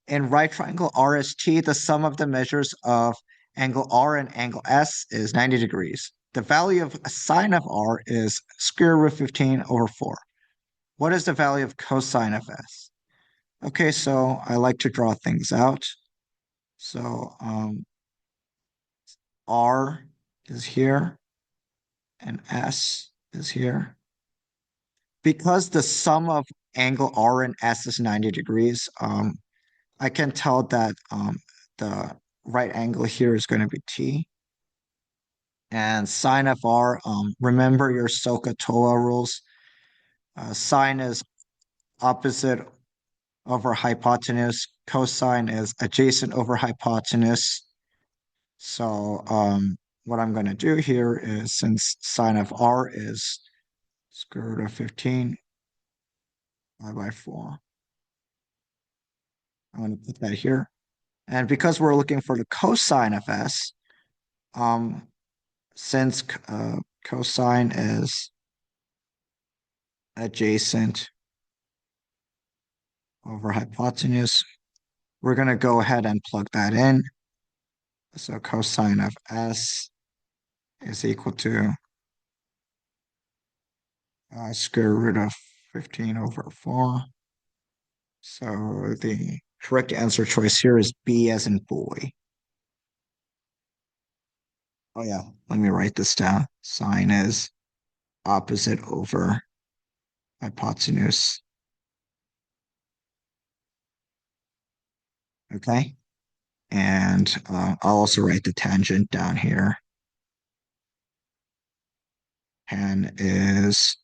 In right triangle RST, the sum of the measures of angle R and angle S is 90 degrees. The value of sine of R is square root 15 over 4. What is the value of cosine of S? Okay, so I like to draw things out. So R is here and S is here. Because the sum of angle R and S is 90 degrees, I can tell that the right angle here is going to be T. And sine of R, remember your SOHCAHTOA rules. Sine is opposite over hypotenuse. Cosine is adjacent over hypotenuse. So what I'm going to do here is, since sine of R is square root of 15 pi by 4, I'm going to put that here. And because we're looking for the cosine of S, um, since cosine is adjacent over hypotenuse, we're going to go ahead and plug that in. So cosine of S is equal to square root of 15 over 4. So the correct answer choice here is B as in boy. Oh yeah, let me write this down. Sine is opposite over hypotenuse. Okay. And I'll also write the tangent down here. Tan is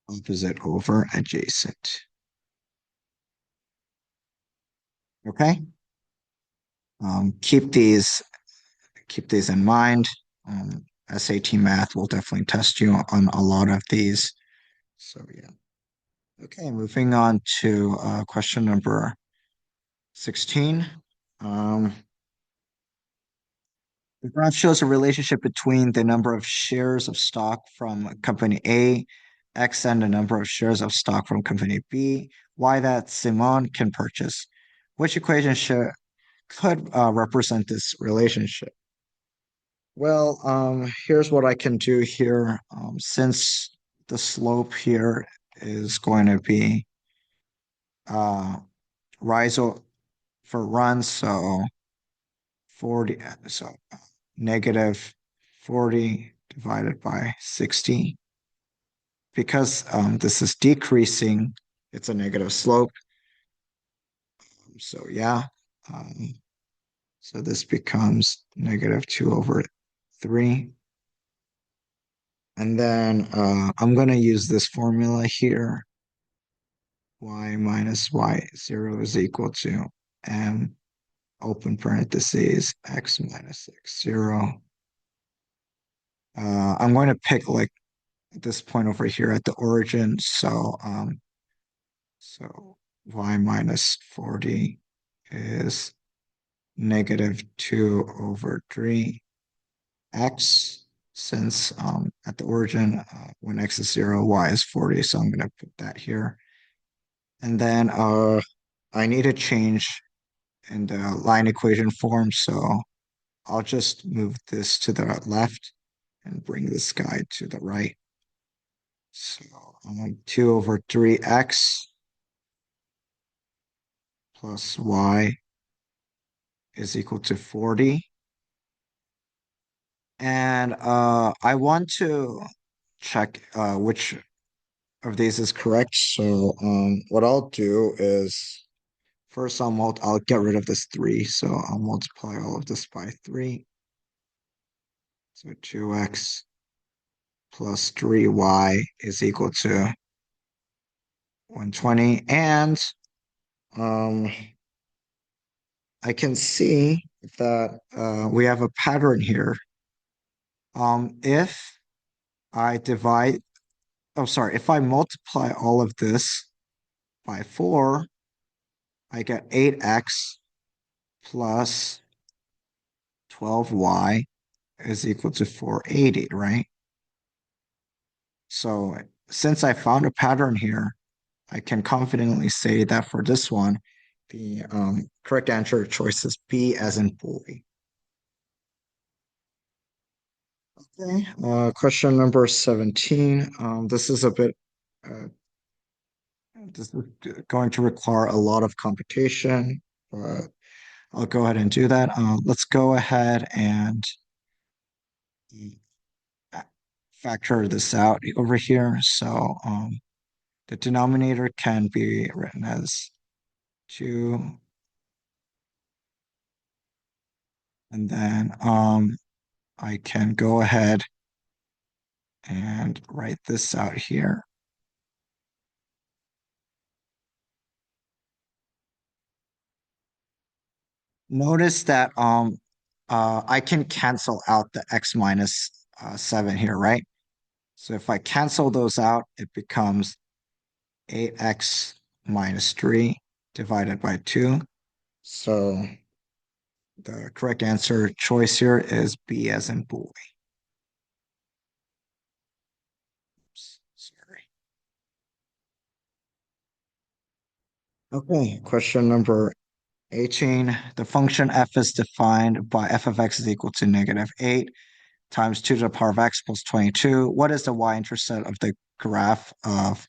opposite over adjacent. Okay. Keep these in mind. SAT math will definitely test you on a lot of these. So yeah. Okay, moving on to question number 16. Um, the graph shows a relationship between the number of shares of stock from company A, X, and the number of shares of stock from company B, Y that Simon can purchase. Which equation could represent this relationship? Well, here's what I can do here. Since the slope here is going to be uh, rise for run, so 40, so negative 40 divided by 60. Because this is decreasing, it's a negative slope. So yeah, um, so this becomes negative 2 over 3. And then I'm going to use this formula here. Y minus y0 is equal to m open parentheses x minus x0. I'm going to pick like this point over here at the origin. So y minus 40 is negative 2 over 3 x, since at the origin, when x is 0, y is 40. So I'm going to put that here. And then I need to change in the line equation form. So I'll just move this to the left and bring this guy to the right. So 2 over 3x plus y is equal to 40. And I want to check which of these is correct. So what I'll do is first I'll get rid of this 3. So I'll multiply all of this by 3. So 2x plus 3y is equal to 120. And um, I can see that we have a pattern here. If I divide, oh, sorry, if I multiply all of this by 4, I get 8x plus 12y is equal to 480, right? So since I found a pattern here, I can confidently say that for this one, the correct answer choice is B as in boy. Okay, question number 17. Uh, this is going to require a lot of computation, but I'll go ahead and do that. Let's go ahead and factor this out over here. So the denominator can be written as 2, and then I can go ahead and write this out here. Notice that I can cancel out the x minus 7 here, right? So if I cancel those out, it becomes 8x minus 3 divided by 2. So the correct answer choice here is B as in boy. Oops, sorry. Okay, question number 18. The function f is defined by f of x is equal to negative 8 times 2 to the power of x plus 22. What is the y-intercept of the graph of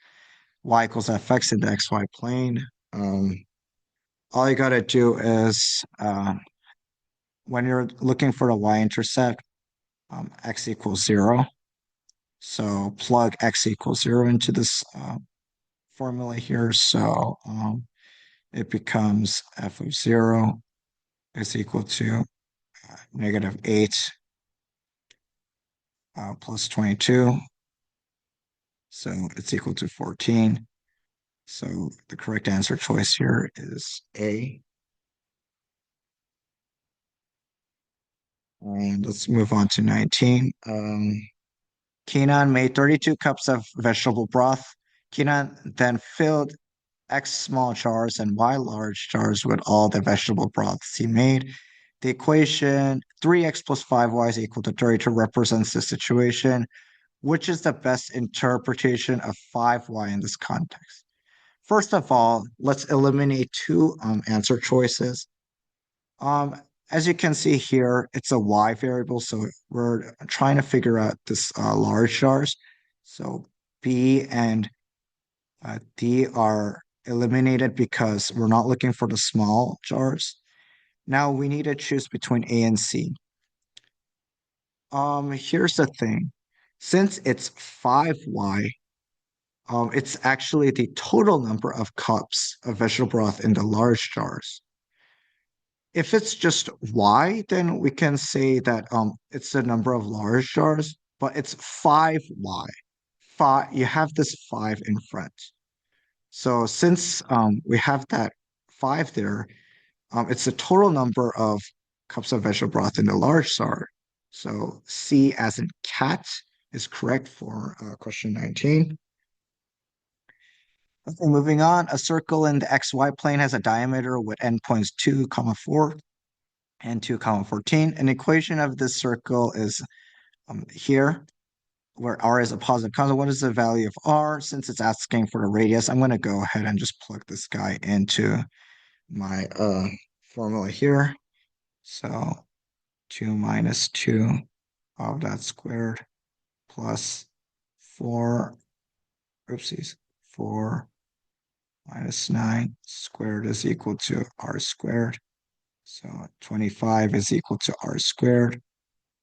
y equals fx in the xy plane. Um, all you gotta do is when you're looking for the y-intercept, x equals 0. So plug x equals 0 into this formula here. So it becomes f of 0 is equal to negative 8 plus 22. So it's equal to 14. So the correct answer choice here is A. And let's move on to 19. Kenan made 32 cups of vegetable broth. Kenan then filled X small jars and Y large jars with all the vegetable broths he made. The equation 3x plus 5y is equal to 32 represents the situation. Which is the best interpretation of 5y in this context? First of all, let's eliminate two answer choices. Um, as you can see here, it's a y variable, so we're trying to figure out this large jars. So B and D are eliminated because we're not looking for the small jars. Now we need to choose between A and C. Here's the thing. Since it's 5y, it's actually the total number of cups of vegetable broth in the large jars. If it's just y, then we can say that it's the number of large jars, but it's 5y. Five, you have this 5 in front. So since we have that 5 there, it's the total number of cups of vegetable broth in the large jar. So C as in cat is correct for question 19. Okay, moving on. A circle in the xy plane has a diameter with endpoints 2, 4 and 2, 14. An equation of this circle is here, where r is a positive constant. What is the value of r? Since it's asking for the radius, I'm going to go ahead and just plug this guy into my formula here. So 2 minus 2 of that squared plus 4, oopsies, 4 minus 9 squared is equal to r squared. So 25 is equal to r squared.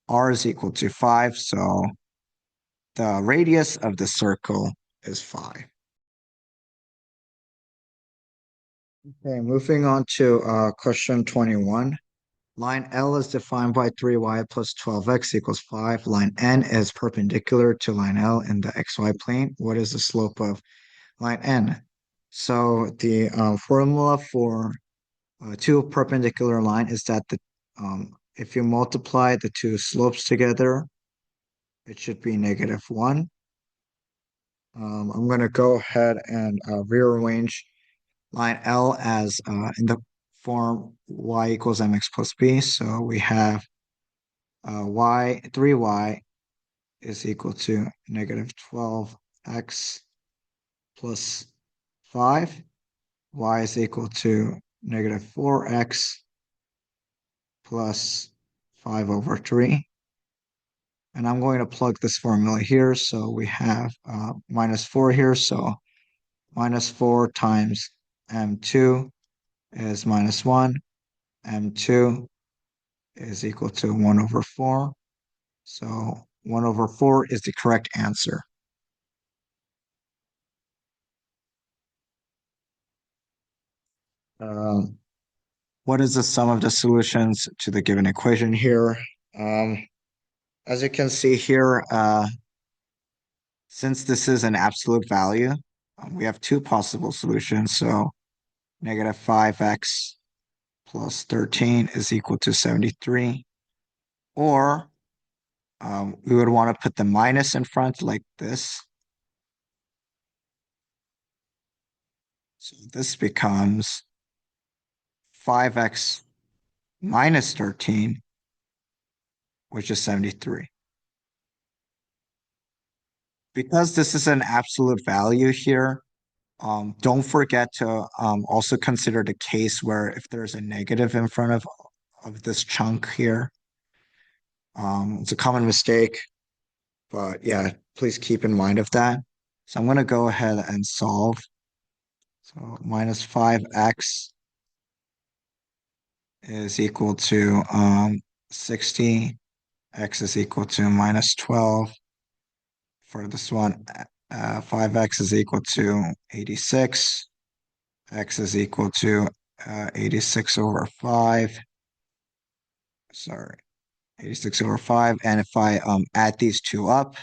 R is equal to 5, so the radius of the circle is 5. Okay, moving on to question 21. Line L is defined by 3y plus 12x equals 5. Line N is perpendicular to line L in the xy plane. What is the slope of line N? So the formula for two perpendicular line is that if you multiply the two slopes together, it should be -1. I'm going to go ahead and rearrange line L as in the form y equals mx plus b. So we have 3y is equal to -12x plus 5. Y is equal to -4x plus 5 over 3. And I'm going to plug this formula here. So we have -4 here. So -4 times m2 is -1. M2 is equal to 1 over 4. So 1 over 4 is the correct answer. Um, what is the sum of the solutions to the given equation here? Um, as you can see here, since this is an absolute value, we have two possible solutions. So -5x plus 13 is equal to 73. Or we would want to put the minus in front like this. So this becomes 5x minus 13, which is 73. Because this is an absolute value here, don't forget to also consider the case where if there's a negative in front of this chunk here. It's a common mistake, but yeah, please keep in mind of that. So I'm going to go ahead and solve. So minus 5x is equal to 60. X is equal to minus 12. For this one, 5x is equal to 86. X is equal to 86 over 5. Sorry, 86 over 5. And if I add these two up,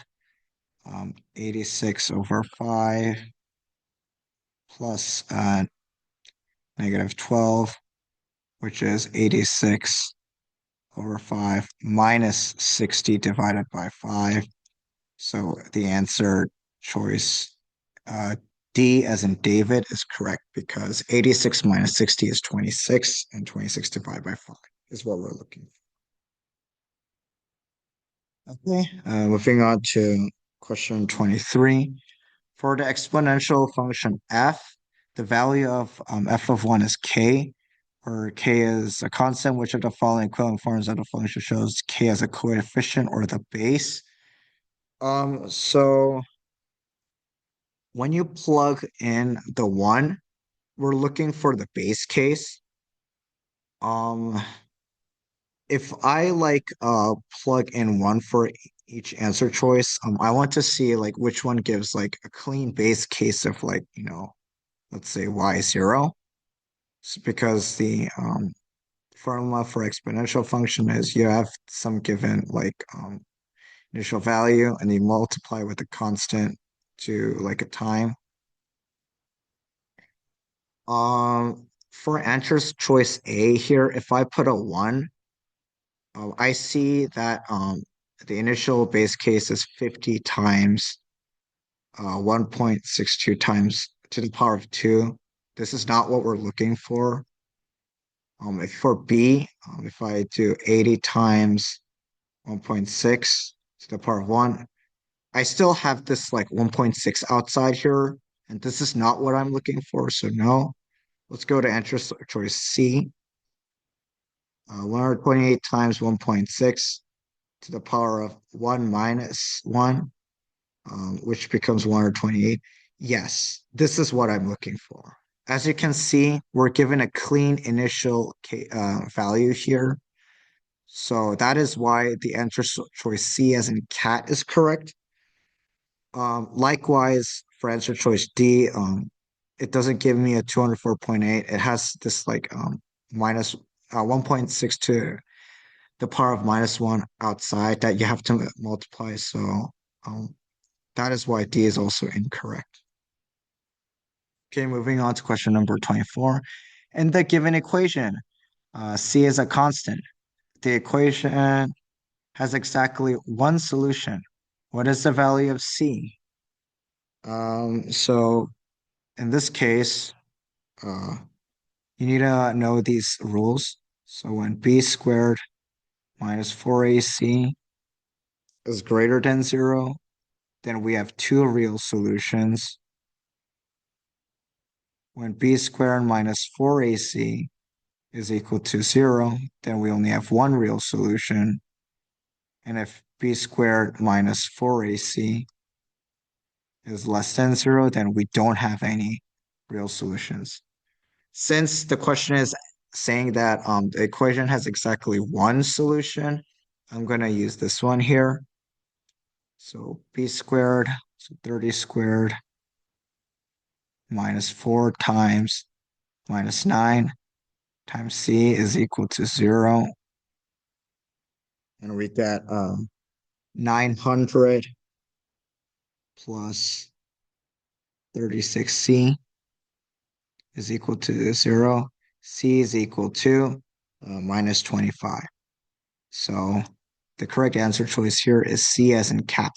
86 over 5 plus negative 12, which is 86 over 5 minus 60 divided by 5. So the answer choice D as in David is correct because 86 minus 60 is 26 and 26 divided by 5 is what we're looking for. Okay, moving on to question 23. For the exponential function f, the value of f of 1 is k, where k is a constant. Which of the following equivalent forms of the function shows k as a coefficient or the base? So when you plug in the 1, we're looking for the base case. Um, if I plug in 1 for each answer choice, I want to see like which one gives like a clean base case of like, let's say y0. Because the formula for exponential function is you have some given initial value and you multiply with a constant to like a time. For answer choice A here, if I put a 1, I see that the initial base case is 50 times 1.62 times to the power of 2. This is not what we're looking for. If for B, if I do 80 times 1.6 to the power of 1, I still have this like 1.6 outside here, and this is not what I'm looking for, so no. Let's go to answer choice C. 128 times 1.6 to the power of 1 minus 1, which becomes 128. Yes, this is what I'm looking for. As you can see, we're given a clean initial value here. So that is why the answer choice C as in cat is correct. Likewise, for answer choice D, it doesn't give me a 204.8. It has this minus 1.6 to the power of minus 1 outside that you have to multiply. So um, that is why D is also incorrect. Okay, moving on to question number 24. In the given equation, C is a constant. The equation has exactly one solution. What is the value of C? So in this case, uh, you need to know these rules. So when b squared minus 4ac is greater than 0, then we have two real solutions. When b squared minus 4ac is equal to 0, then we only have one real solution. And if b squared minus 4ac is less than 0, then we don't have any real solutions. Since the question is saying that the equation has exactly one solution, I'm going to use this one here. So b squared, so 30 squared minus 4 times minus 9 times c is equal to 0. And we get 900 plus 36c is equal to 0. C is equal to minus 25. So the correct answer choice here is C as in cat.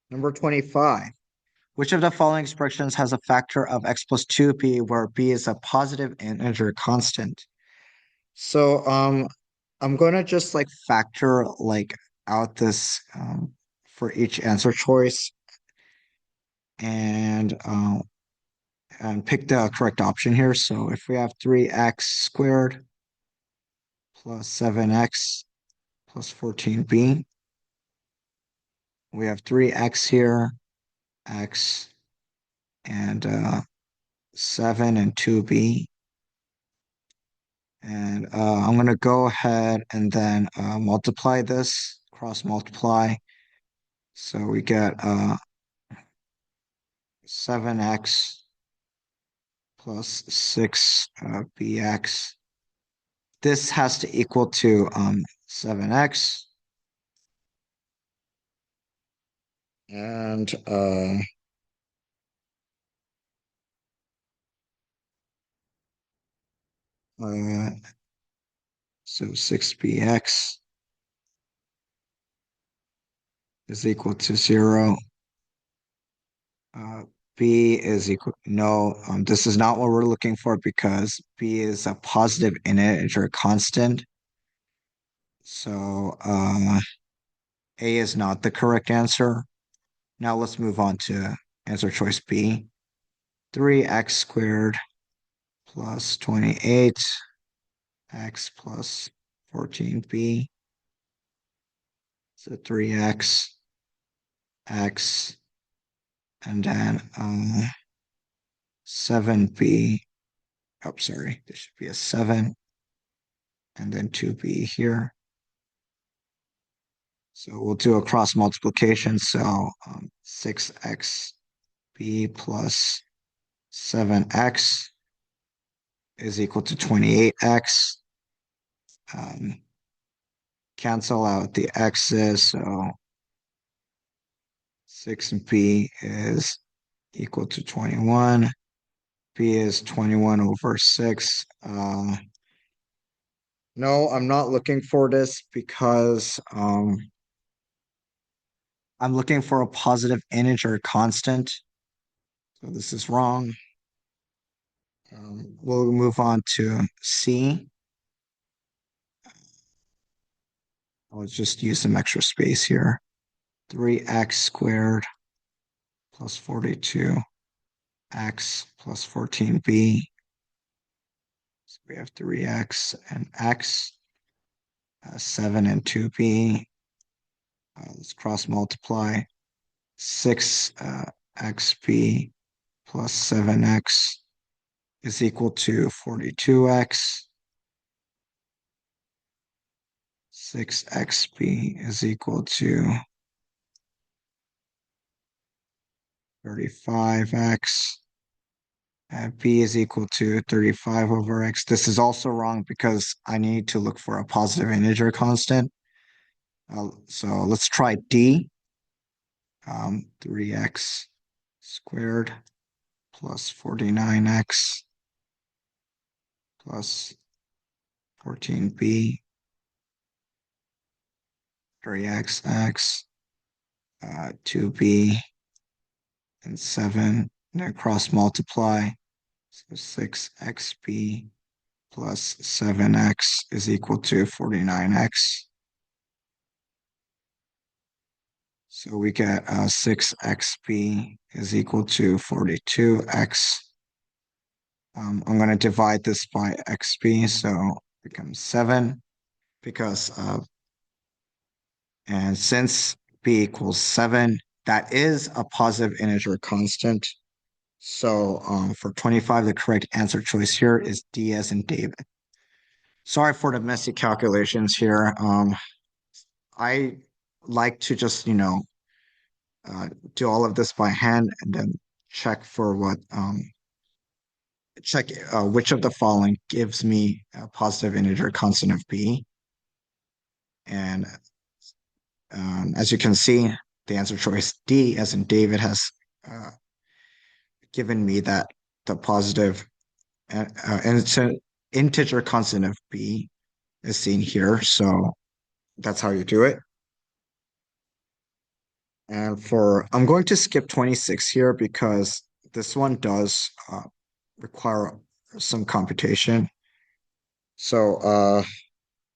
Number 25. Which of the following expressions has a factor of x plus 2b where b is a positive integer constant? So I'm gonna just like factor like out this for each answer choice and pick the correct option here. So if we have 3x squared plus 7x plus 14b, we have 3x here x, and 7 and 2b. And I'm going to go ahead and then multiply this, cross multiply. So we get 7x plus 6 bx. This has to equal to 7x. And uh, so 6bx is equal to 0. Uh, b is equal, no, this is not what we're looking for because b is a positive integer constant. So A is not the correct answer. Now let's move on to answer choice B. 3x squared plus 28, x plus 14b. So 3x, x, and then 7b. Oh, sorry, there should be a 7, and then 2b here. So we'll do a cross multiplication. So 6xb plus 7x is equal to 28x. Cancel out the x's. So 6b is equal to 21. B is 21 over 6. No, I'm not looking for this because I'm looking for a positive integer constant. So this is wrong. We'll move on to C. I'll just use some extra space here. 3x squared plus 42, x plus 14b. So we have 3x and x, 7 and 2b. Let's cross multiply. 6xb plus 7x is equal to 42x. 6xb is equal to 35x. B is equal to 35 over x. This is also wrong because I need to look for a positive integer constant. So let's try D. 3x squared plus 49x plus 14b, 3x, 2b, and 7. And then cross multiply. So 6xb plus 7x is equal to 49x. So we get 6xb is equal to 42x. I'm going to divide this by xb, so it becomes 7 because and since b equals 7, that is a positive integer constant. So for 25, the correct answer choice here is D as in David. Sorry for the messy calculations here. I like to just, do all of this by hand and then check for check which of the following gives me a positive integer constant of b. And as you can see, the answer choice D, as in David, has uh, given me that the positive, and it's an integer constant of b is seen here. So that's how you do it. And I'm going to skip 26 here because this one does require some computation. So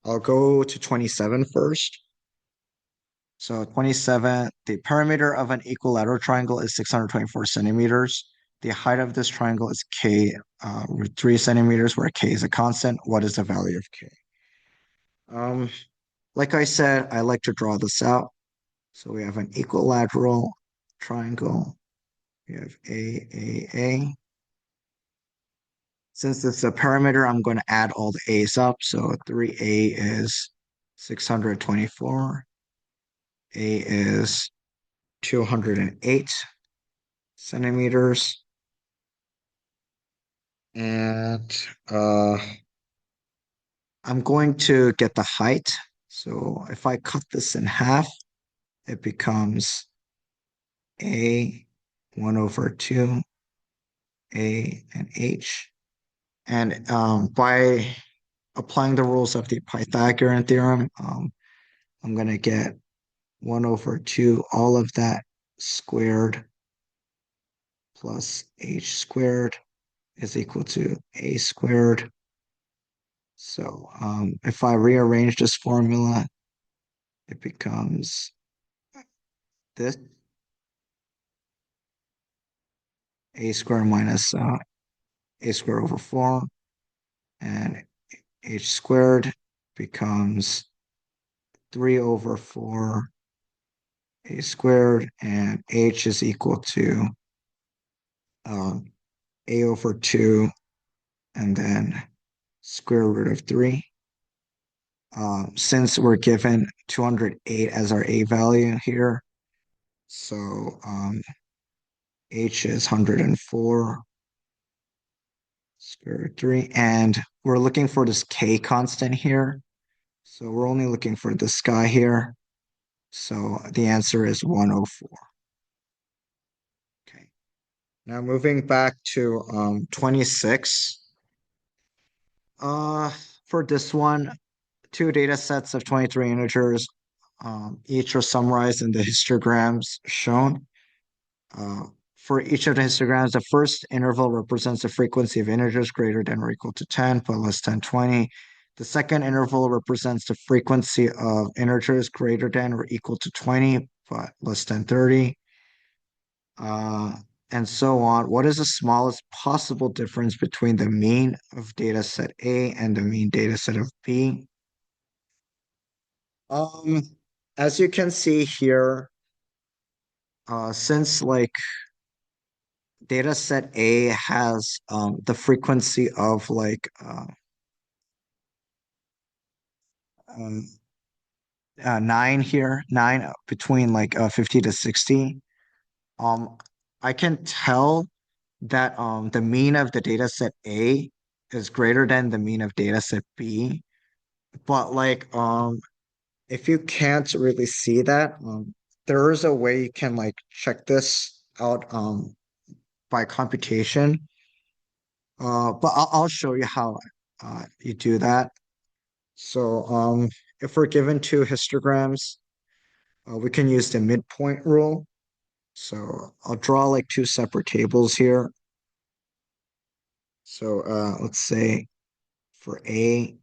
I'll go to 27 first. So 27, the perimeter of an equilateral triangle is 624 centimeters. The height of this triangle is k root 3 centimeters, where k is a constant. What is the value of k? Um, like I said, I like to draw this out. So we have an equilateral triangle. We have A. Since it's a parameter, I'm going to add all the A's up. So 3A is 624. A is 208 centimeters. And I'm going to get the height. So if I cut this in half, it becomes A 1 over 2, A and H. And by applying the rules of the Pythagorean theorem, I'm going to get 1 over 2, all of that squared plus H squared is equal to A squared. So if I rearrange this formula, it becomes this A squared minus A squared over 4, and H squared becomes 3 over 4 A squared, and H is equal to um, A over 2, and then square root of 3. Since we're given 208 as our A value here, so H is 104 square root 3, and we're looking for this K constant here. So we're only looking for this guy here. So the answer is 104. Okay. Now moving back to 26. Uh, for this one, two data sets of 23 integers. Each are summarized in the histograms shown. Uh, for each of the histograms, the first interval represents the frequency of integers greater than or equal to 10, but less than 20. The second interval represents the frequency of integers greater than or equal to 20, but less than 30. Uh, and so on. What is the smallest possible difference between the mean of data set A and the mean data set of B? Um, as you can see here, since like data set A has the frequency of like um, 9 here, 9 between like 50 to 60. Um, I can tell that the mean of the data set A is greater than the mean of data set B. But like if you can't really see that, there is a way you can like check this out by computation. But I'll show you how you do that. So if we're given two histograms, we can use the midpoint rule. So I'll draw like two separate tables here. So let's say for A,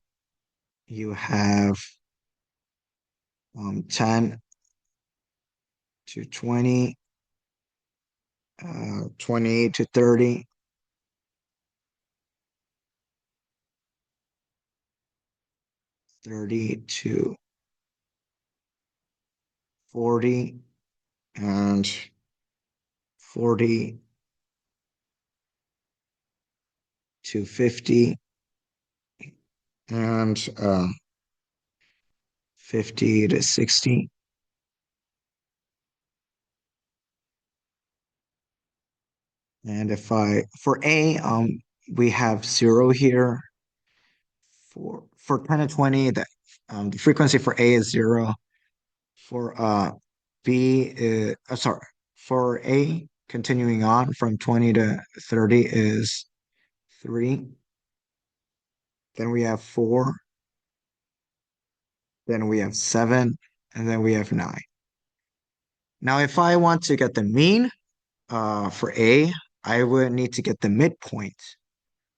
you have 10 to 20, 20 to 30, 30 to 40, and 40 to 50, and 50 to 60. And if for A, we have 0 here. For 10 to 20, the frequency for A is 0. For B is, sorry, for A, continuing on from 20 to 30 is 3. Then we have 4. Then we have 7. And then we have 9. Now, if I want to get the mean for A, I would need to get the midpoint.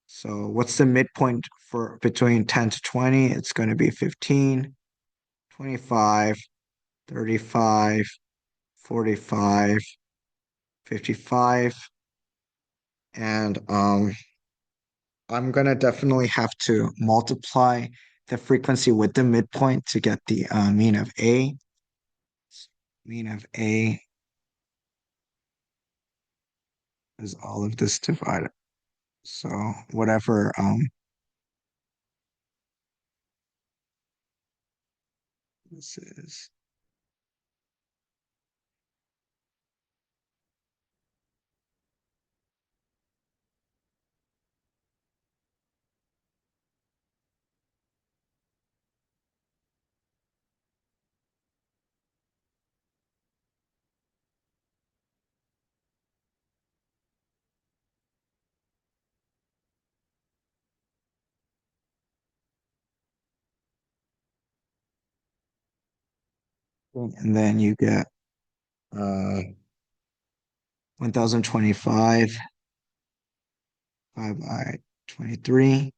So what's the midpoint for between 10 to 20? It's going to be 15, 25, 35, 45, 55. And I'm gonna definitely have to multiply the frequency with the midpoint to get the mean of A. Mean of A is all of this divided. So whatever this is. And then you get 1025 divided by 23.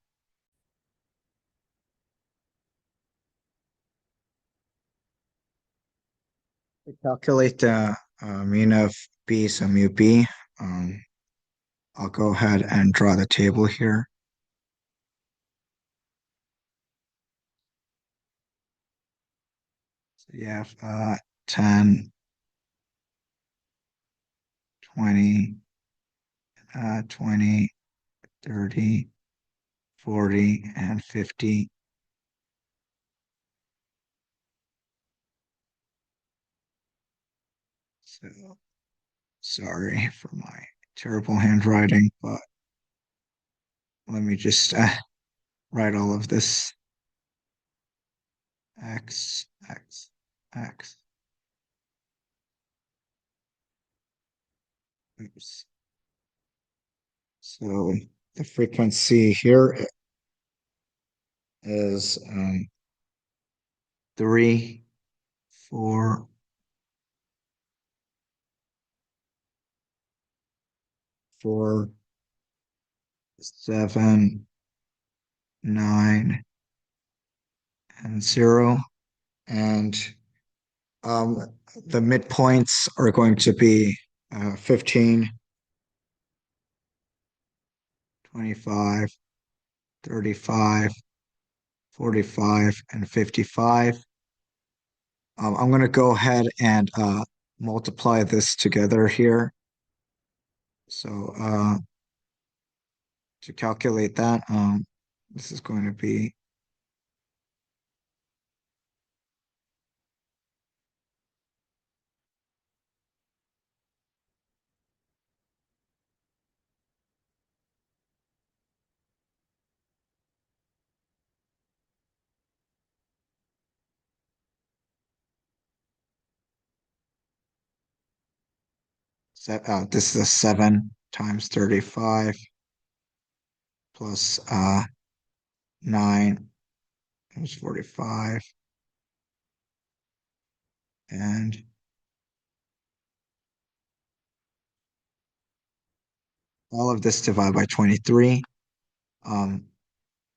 To calculate the mean of B, so mu B, um, I'll go ahead and draw the table here. So you have 10, 20, 20, 30, 40, and 50. So sorry for my terrible handwriting, but let me just write all of this. X, X, X. Oops. So the frequency here is 3, 4, 4, 7, 9, and 0. And um, the midpoints are going to be 15, 25, 35, 45, and 55. I'm going to go ahead and multiply this together here. So to calculate that, this is going to be this is a 7 times 35 plus 9 times 45, and all of this divided by 23. Um,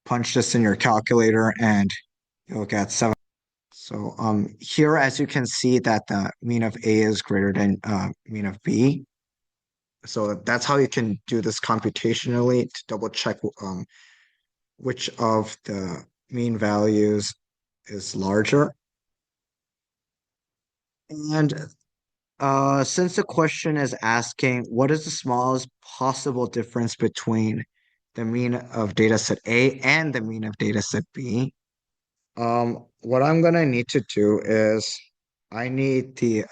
punch this in your calculator and you'll get 7. So here, as you can see, that the mean of A is greater than mean of B. So that's how you can do this computationally to double check which of the mean values is larger. And since the question is asking what is the smallest possible difference between the mean of data set A and the mean of data set B, what I'm gonna need to do is I need the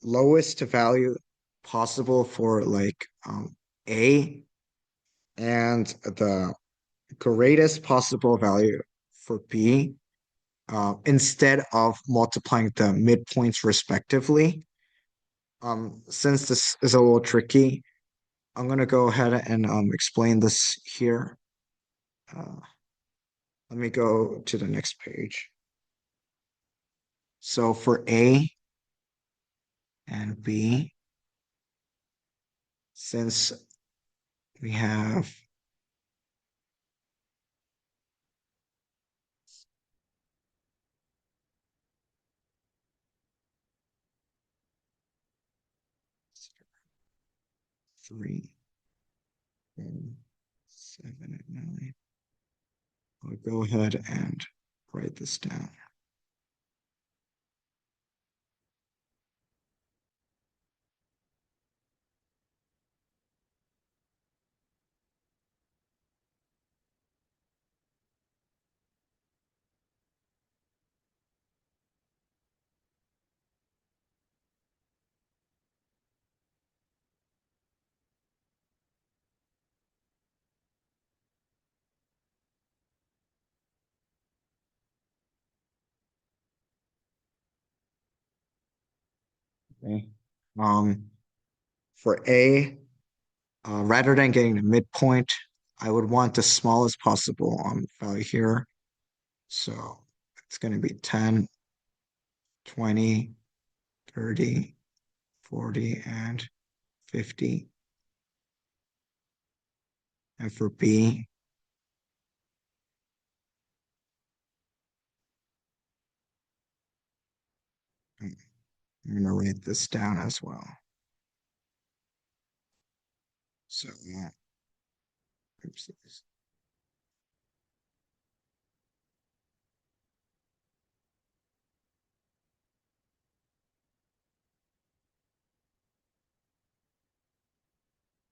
lowest value possible for like A and the greatest possible value for B, instead of multiplying the midpoints respectively. Since this is a little tricky, I'm gonna go ahead and explain this here. Uh, Let me go to the next page. So for A and B, since we have 3, and 7, and 9, I'll go ahead and write this down. Okay. Um, for A, rather than getting the midpoint, I would want the smallest possible value here. So it's going to be 10, 20, 30, 40, and 50. And for B, I'm going to write this down as well. So, oops.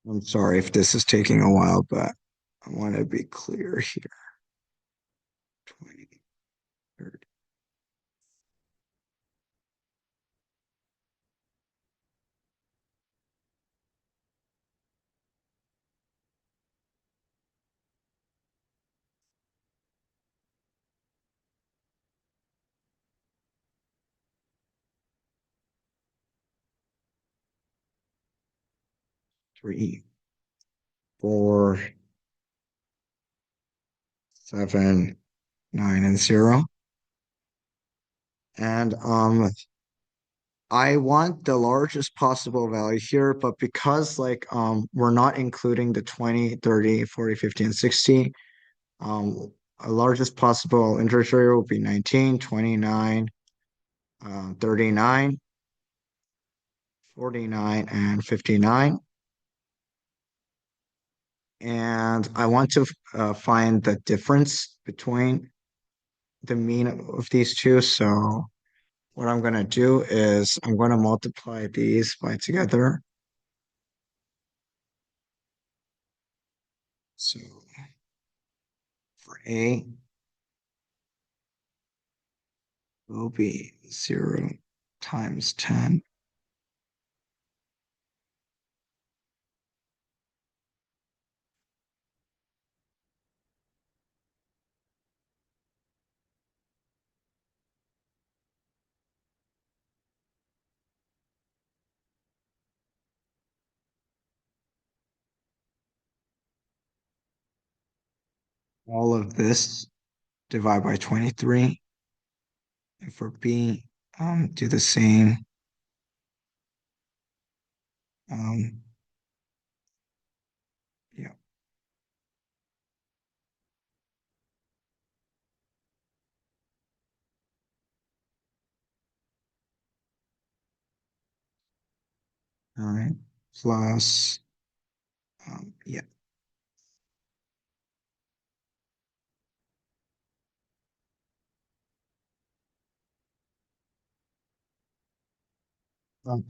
I'm sorry if this is taking a while, but I want to be clear here. 20, 30. 3, 4, 7, 9, and 0. And I want the largest possible value here, but because we're not including the 20, 30, 40, 50, and 60, a largest possible integer will be 19, 29, 39, 49, and 59. And I want to find the difference between the mean of these two. So what I'm going to do is I'm going to multiply these by together. So for A, will be 0 times 10. All of this divide by 23. And for B, do the same. Um, yeah. All right. Plus, yeah.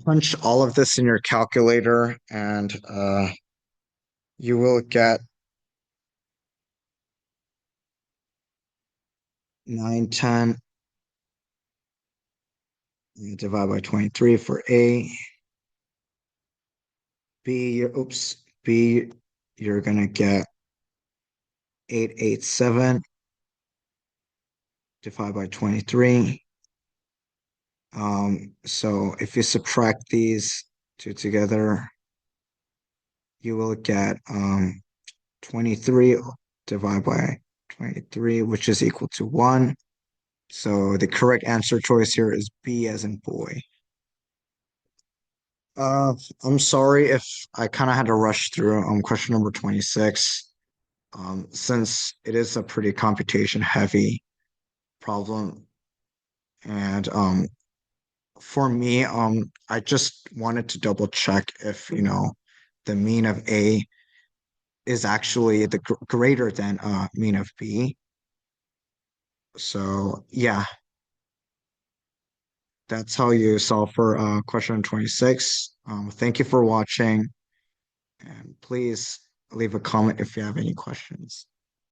Punch all of this in your calculator and you will get 9, 10 divide by 23 for A. B, you're gonna get 887 divide by 23. So if you subtract these two together, you will get 23 divided by 23, which is equal to 1. So the correct answer choice here is B as in boy. Uh, I'm sorry if I kind of had to rush through question number 26. Since it is a pretty computation heavy problem. And for me, I just wanted to double check if, the mean of A is actually the greater than mean of B. So yeah, that's how you solve for question 26. Thank you for watching, and please leave a comment if you have any questions.